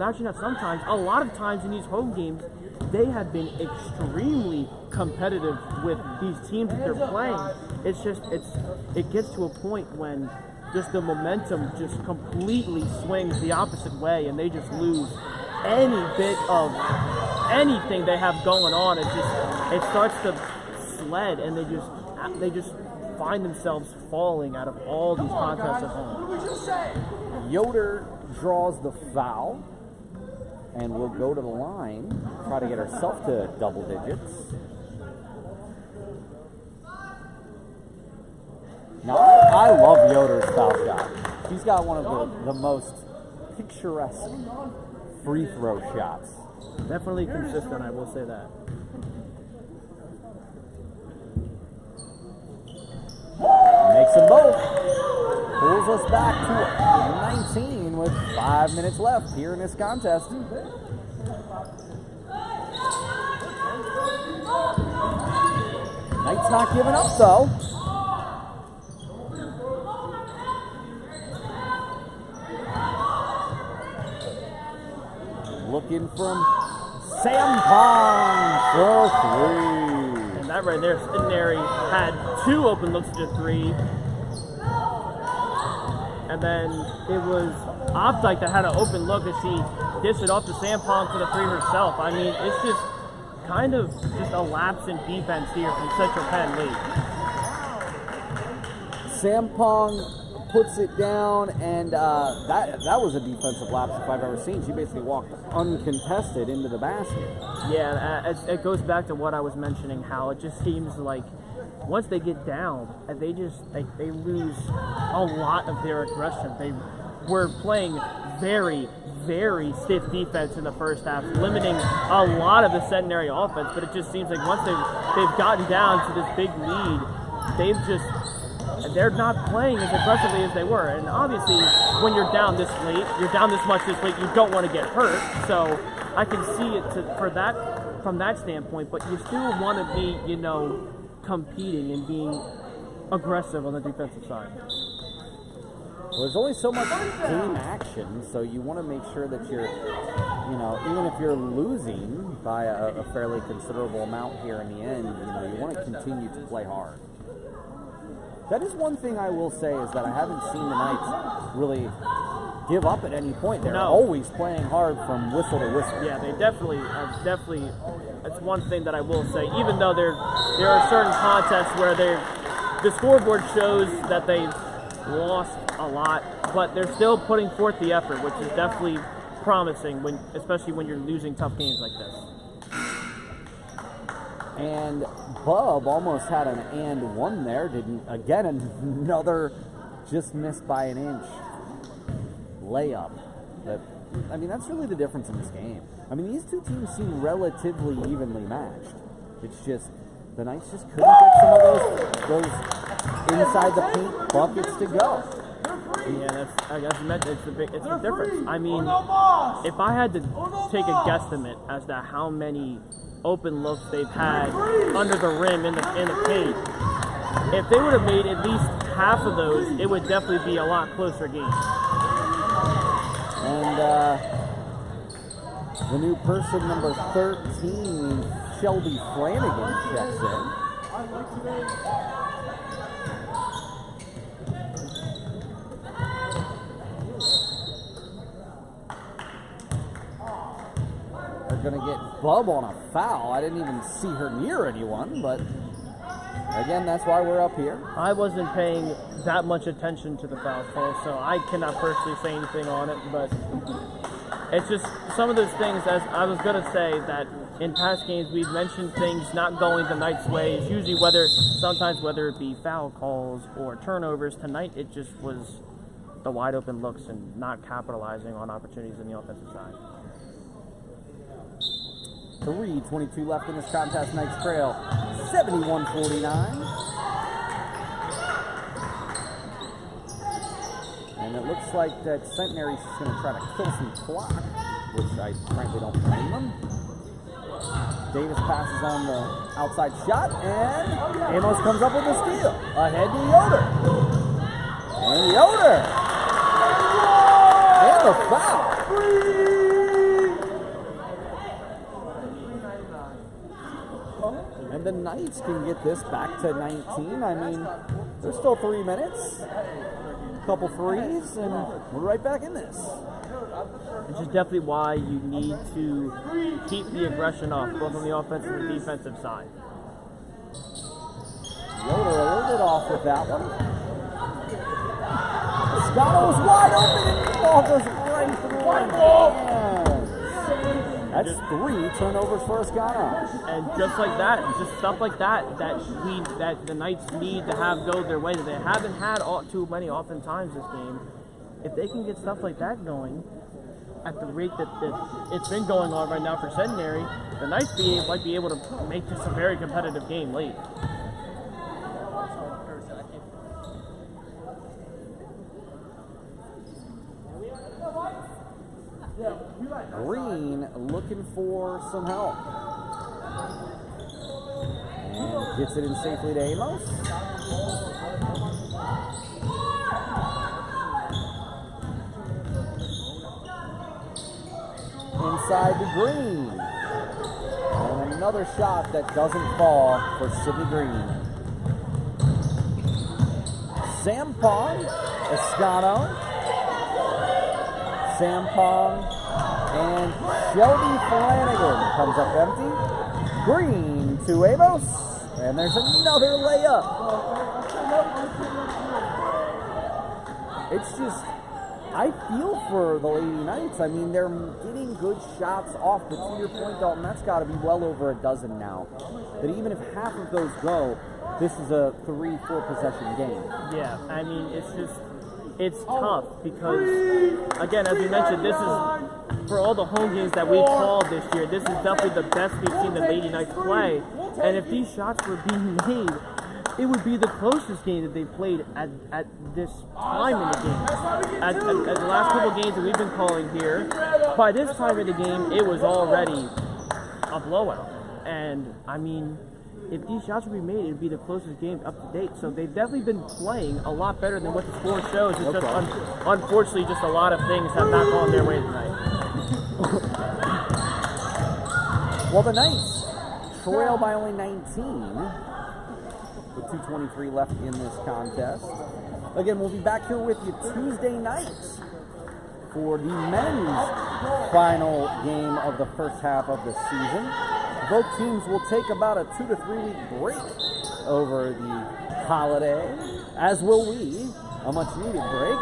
times in these home games, they have been extremely competitive with these teams that they're playing. It's just, it gets to a point when just the momentum just completely swings the opposite way, and they just lose any bit of anything they have going on. It starts to sled, and they just find themselves falling out of all these contests at home. Yoder draws the foul, and we'll go to the line, try to get herself to double digits. Now, I love Yoder's foul shot. She's got one of the most picturesque free throw shots. Definitely consistent, I will say that. Makes them both. Pulls us back to 19 with 5 minutes left here in this contest. Knights not giving up though. Looking from Sampong for three. And that right there, Centenary had 2 open looks to 3. And then it was Opdyke that had an open look as she dished it off to Sampong for the 3 herself. I mean, it's just kind of just a lapse in defense here from Central Penn late. Sampong puts it down, and that was a defensive lapse if I've ever seen. She basically walked uncontested into the basket. Yeah, it goes back to what I was mentioning, how it just seems like once they get down, they lose a lot of their aggression. They were playing very, very stiff defense in the first half, limiting a lot of the Centenary offense, but it just seems like once they've gotten down to this big lead, they're not playing as aggressively as they were. And obviously, when you're down this late, you're down this much this late, you don't want to get hurt. So I can see it from that standpoint, but you still want to be, competing and being aggressive on the defensive side. Well, there's only so much game action, so you want to make sure that you're, even if you're losing by a fairly considerable amount here in the end, you want to continue to play hard. That is one thing I will say, is that I haven't seen the Knights really give up at any point. They're always playing hard from whistle to whistle. Yeah, they definitely, that's one thing that I will say. Even though there are certain contests where the scoreboard shows that they've lost a lot, but they're still putting forth the effort, which is definitely promising, especially when you're losing tough games like this. And Bub almost had an and one there. Again, another just missed by an inch layup. That's really the difference in this game. These two teams seem relatively evenly matched. It's just the Knights just couldn't get some of those inside the paint buckets to go. Yeah, as you mentioned, it's the difference. If I had to take a guesstimate as to how many open looks they've had under the rim in the paint, if they would have made at least half of those, it would definitely be a lot closer game. And the new person, number 13, Shelby Flanagan, checks in. They're going to get Bub on a foul. I didn't even see her near anyone, but again, that's why we're up here. I wasn't paying that much attention to the foul call, so I cannot personally say anything on it, but it's just some of those things, as I was going to say, that in past games we've mentioned things not going the Knights' way. It's usually sometimes whether it be foul calls or turnovers. Tonight it just was the wide open looks and not capitalizing on opportunities in the offensive side. 3:22 left in this contest. Knights trail 71-49. And it looks like that Centenary's just going to try to kill some clock, which I frankly don't blame them. Davis passes on the outside shot, and Amos comes up with a steal. Ahead to Yoder. And Yoder. And the foul. And the Knights can get this back to 19. I mean, there's still 3 minutes. Couple threes, and we're right back in this. Which is definitely why you need to keep the aggression up, both on the offensive and defensive side. Yoder a little bit off with that one. Scotto's wide open, and the ball goes right through. That's 3 turnovers for Escano. And just like that, just stuff like that, that the Knights need to have go their way. That they haven't had too many oftentimes this game. If they can get stuff like that going at the rate that it's been going on right now for Centenary, the Knights might be able to make this a very competitive game late. Green looking for some help. And gets it in safely to Amos. Inside to Green. And another shot that doesn't fall for Sidney Green. Sampong, Escano. Sampong and Shelby Flanagan comes up empty. Green to Amos, and there's another layup. It's just, I feel for the Lady Knights. I mean, they're getting good shots off, but to your point, Dalton, that's got to be well over a dozen now. That even if half of those go, this is a 3-4 possession game. Yeah, I mean, it's tough because, again, as we mentioned, this is, for all the home games that we've called this year, this is definitely the best we've seen the Lady Knights play. And if these shots were being made, it would be the closest game that they played at this time in the game. At the last couple of games that we've been calling here, by this time in the game, it was already a blowout. And, I mean, if these shots would be made, it would be the closest game up to date. So they've definitely been playing a lot better than what the score shows. It's just, unfortunately, just a lot of things have not gone their way tonight. Well, the Knights trail by only 19 with 2:23 left in this contest. Again, we'll be back here with you Tuesday night for the men's final game of the first half of the season. Both teams will take about a 2 to 3 week break over the holiday, as will we, a much needed break.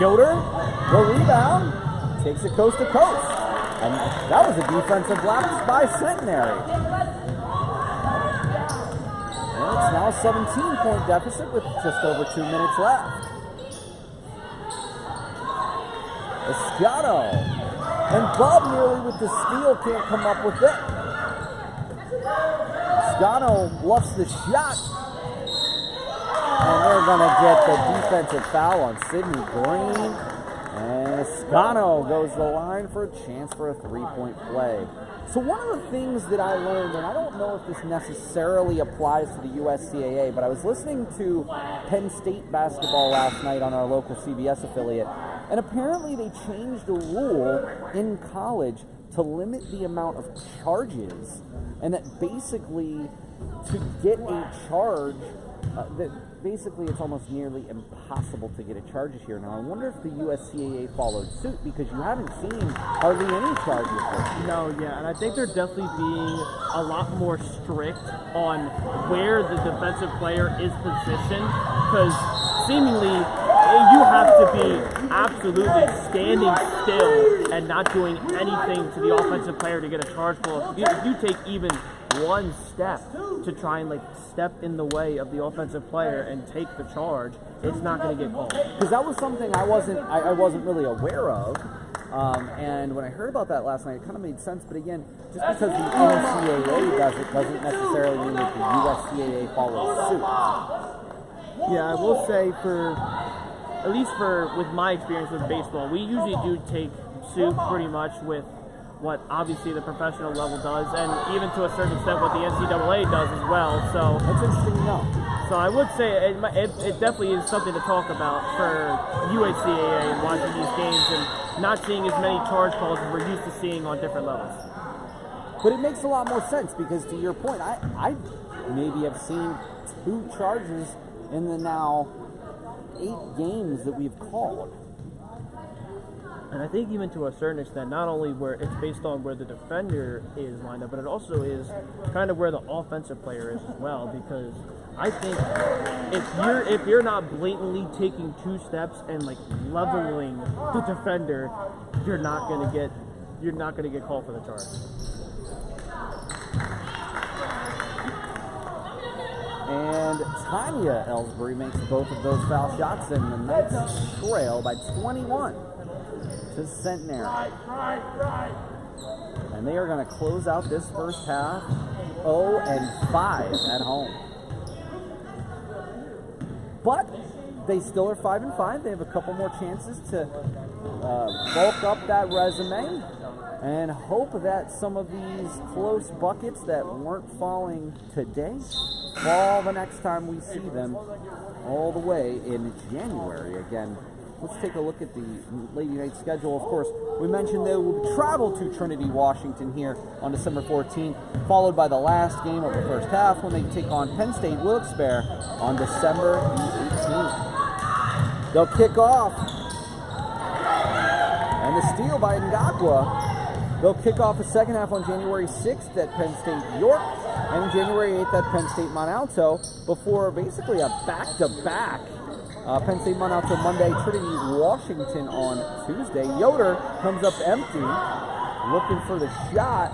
Yoder, the rebound, takes it coast to coast. And that was a defensive lapse by Centenary. And it's now a 17-point deficit with just over 2 minutes left. Escano. And Bob nearly with the steal can't come up with it. Escano bluffs the shot. And they're going to get the defensive foul on Sidney Green. And Escano goes to the line for a chance for a 3-point play. So one of the things that I learned, and I don't know if this necessarily applies to the USCAA, but I was listening to Penn State basketball last night on our local CBS affiliate, and apparently they changed a rule in college to limit the amount of charges, and that basically to get a charge, that basically it's almost nearly impossible to get a charge here. Now I wonder if the USCAA followed suit, because you haven't seen hardly any charges here. No, yeah, and I think they're definitely being a lot more strict on where the defensive player is positioned, because seemingly you have to be absolutely standing still and not doing anything to the offensive player to get a charge ball. If you take even one step to try and step in the way of the offensive player and take the charge, it's not going to get called. Because that was something I wasn't really aware of. And when I heard about that last night, it kind of made sense. But again, just because the NCAA does it doesn't necessarily mean that the USCAA follows suit. Yeah, I will say at least with my experience with baseball, we usually do take suit pretty much with what obviously the professional level does, and even to a certain extent what the NCAA does as well. So That's interesting to know. So I would say it definitely is something to talk about for USCAA and watching these games and not seeing as many charge calls as we're used to seeing on different levels. But it makes a lot more sense because, to your point, I maybe have seen 2 charges in the now 8 games that we've called. And I think even to a certain extent, not only where it's based on where the defender is lined up, but it also is kind of where the offensive player is as well. Because I think if you're not blatantly taking 2 steps and like leveling the defender, you're not gonna get called for the charge. And Tanya Ellsbury makes both of those foul shots, and the Knights trail by 21 to Centenary. And they are going to close out this first half 0-5 at home. But they still are 5-5. They have a couple more chances to bulk up that resume and hope that some of these close buckets that weren't falling today fall the next time we see them all the way in January. Again, let's take a look at the Lady Knights schedule. Of course, we mentioned they will travel to Trinity, Washington here on December 14th, followed by the last game of the first half when they take on Penn State Wilkes-Barre on December 18th. They'll kick off, and the steal by Ngakwa. They'll kick off the second half on January 6th at Penn State York, and January 8th at Penn State Mont Alto, before basically a back-to-back Penn State Mont Alto Monday, Trinity Washington on Tuesday. Yoder comes up empty, looking for the shot.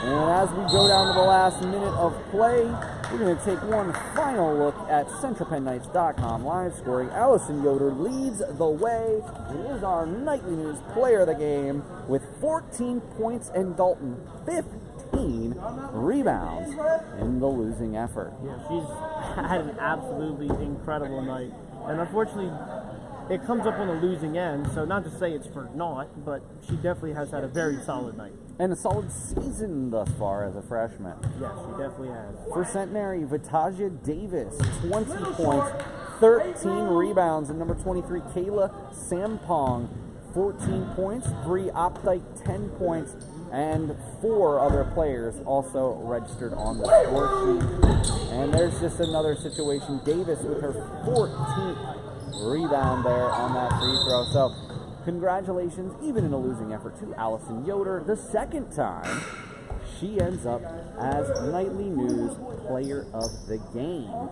And as we go down to the last minute of play, we're going to take one final look at CentralPennKnights.com live scoring. Allison Yoder leads the way and is our nightly news player of the game with 14 points and Dalton 15 rebounds in the losing effort. Yeah, she's had an absolutely incredible night. And unfortunately, it comes up on the losing end, so not to say it's for naught, but she definitely has had a very solid night. And a solid season thus far as a freshman. Yes, she definitely has. For Centenary, Kevon Davis, 20 points, 13 rebounds, and number 23, Kayla Sampong, 14 points, 3 Opdyke, 10 points, and 4 other players also registered on the score sheet. And there's just another situation. Davis with her 14th rebound there on that free throw. So congratulations, even in a losing effort, to Allison Yoder. The second time she ends up as Nightly News Player of the Game.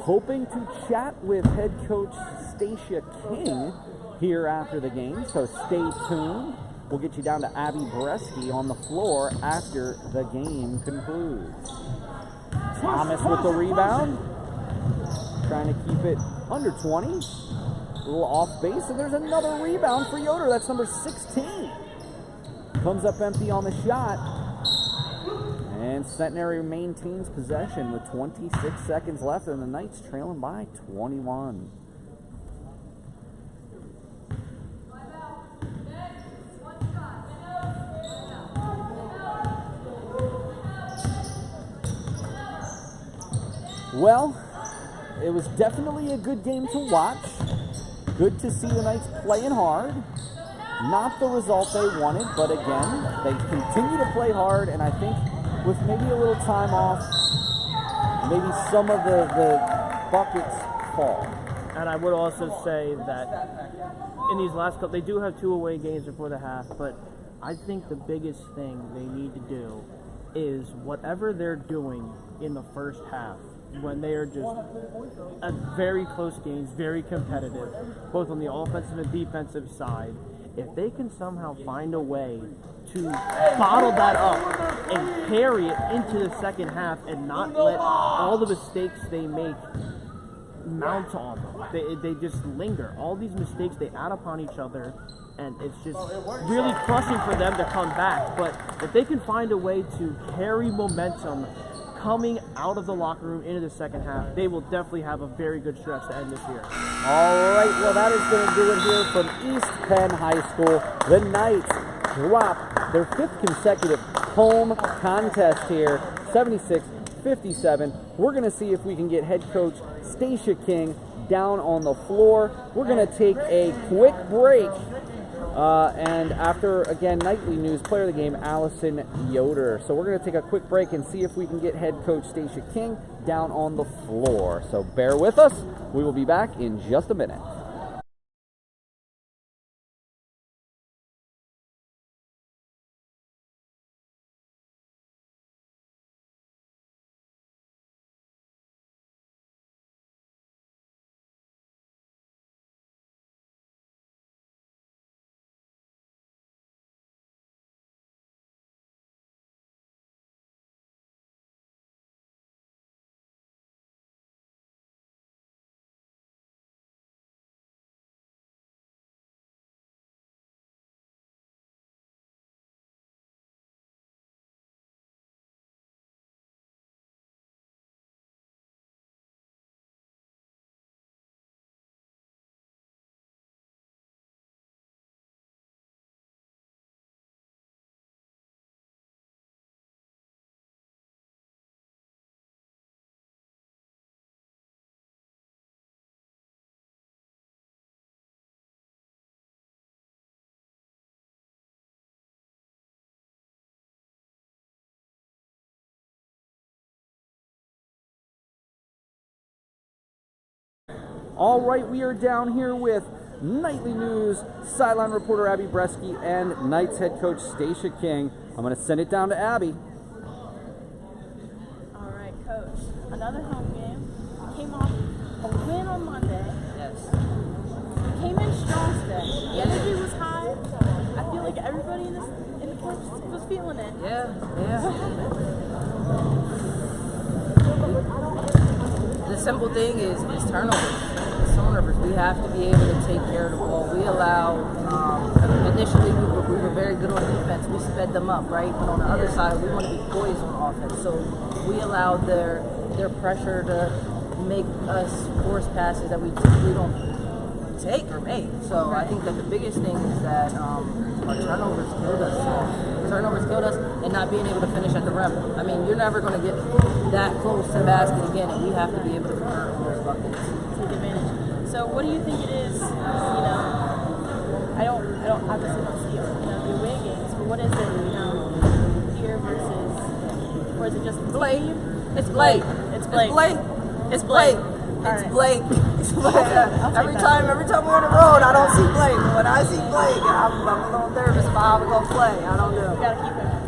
Hoping to chat with head coach Stacia King here after the game, so stay tuned. We'll get you down to Gabryelle Breski on the floor after the game concludes. Thomas with the rebound, trying to keep it under 20. A little off base, and there's another rebound for Yoder. That's number 16. Comes up empty on the shot. And Centenary maintains possession with 26 seconds left, and the Knights trailing by 21. Well, it was definitely a good game to watch. Good to see the Knights playing hard. Not the result they wanted, but again, they continue to play hard, and I think with maybe a little time off, maybe some of the buckets fall. And I would also say that in these last couple, they do have 2 away games before the half, but I think the biggest thing they need to do is whatever they're doing in the first half, when they are just very close games, very competitive, both on the offensive and defensive side, if they can somehow find a way to bottle that up and carry it into the second half and not let all the mistakes they make mount on them. They just linger. All these mistakes, they add upon each other, and it's just really crushing for them to come back. But if they can find a way to carry momentum coming out of the locker room into the second half, they will definitely have a very good stretch to end this year. All right, well, that is going to do it here from East Penn High School. The Knights drop their 5th consecutive home contest here, 76-57. We're going to see if we can get head coach Stacia King down on the floor. We're going to take a quick break. And after, again, nightly news, player of the game, Allison Yoder. So we're going to take a quick break and see if we can get head coach Stacia King down on the floor. So bear with us. We will be back in just a minute. All right, we are down here with nightly news sideline reporter Gabryelle Breski and Knights head coach Stacia King. I'm going to send it down to Abby. All right, coach. Another home game. Came off a win on Monday. Yes. Came in strong today. The energy was high. I feel like everybody in the coach was feeling it. Yeah. The simple thing is turnovers. It's turnovers. We have to be able to take care of the ball. We allow, initially we were very good on defense. We sped them up, right? But on the other side, we want to be poised on offense. So we allowed their pressure to make us force passes that we typically don't take or make. So I think that the biggest thing is that our turnovers killed us. Turnovers killed us, and not being able to finish at the rim. I mean, you're never going to get that close to the basket again, and we have to be able to convert on those buckets. Take advantage. So what do you think it is? I don't obviously don't see the away games, but what is it? Here versus, or is it just Blake. It's Blake. It's Blake. It's Blake. It's Blake. Every time we're on the road, I don't see Blake. But when I see Blake, I'm a little nervous about how we're gonna play. I don't know.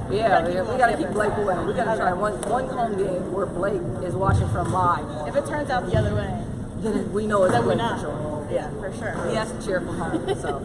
We gotta keep him. We gotta keep Blake away. We gotta try one home game where Blake is watching from live. If it turns out the other way, Then we know it's then Blake we're not. for sure. Yeah, for sure. He has to cheer from home. So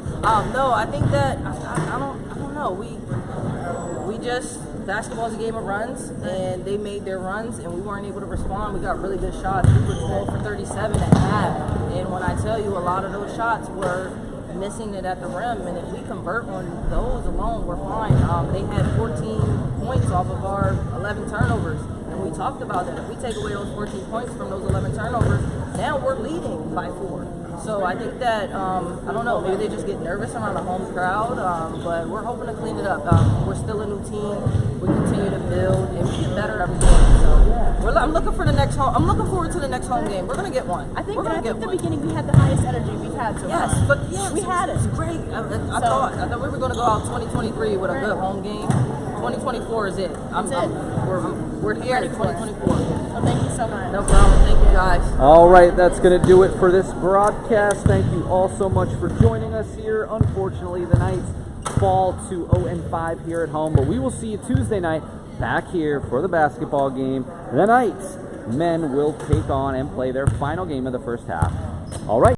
no, I think that I don't know. We just basketball's a game of runs, and they made their runs, and we weren't able to respond. We got really good shots. We were 12 for 37 at half, and when I tell you, a lot of those shots were missing it at the rim, and if we convert on those alone, we're fine. They had 14 points off of our 11 turnovers, and we talked about that. If we take away those 14 points from those 11 turnovers, now we're leading by 4. So I think that, I don't know, maybe they just get nervous around the home crowd, but we're hoping to clean it up. We're still a new team. We continue to build, and we get better every game. So I'm looking for the next home. I'm looking forward to the next home game. We're going to get one. I think at the beginning we had the highest energy we've had so far. Yes, but yeah, we had it. It's great. I thought we were going to go out 2023 with a good home game. 2024 is it. We're here in 2024. Well, thank you so much. No problem. Thank you, guys. All right, that's going to do it for this broadcast. Thank you all so much for joining us here. Unfortunately, the Knights fall to 0-5 here at home, but we will see you Tuesday night back here for the basketball game. The Knights men will take on and play their final game of the first half. All right.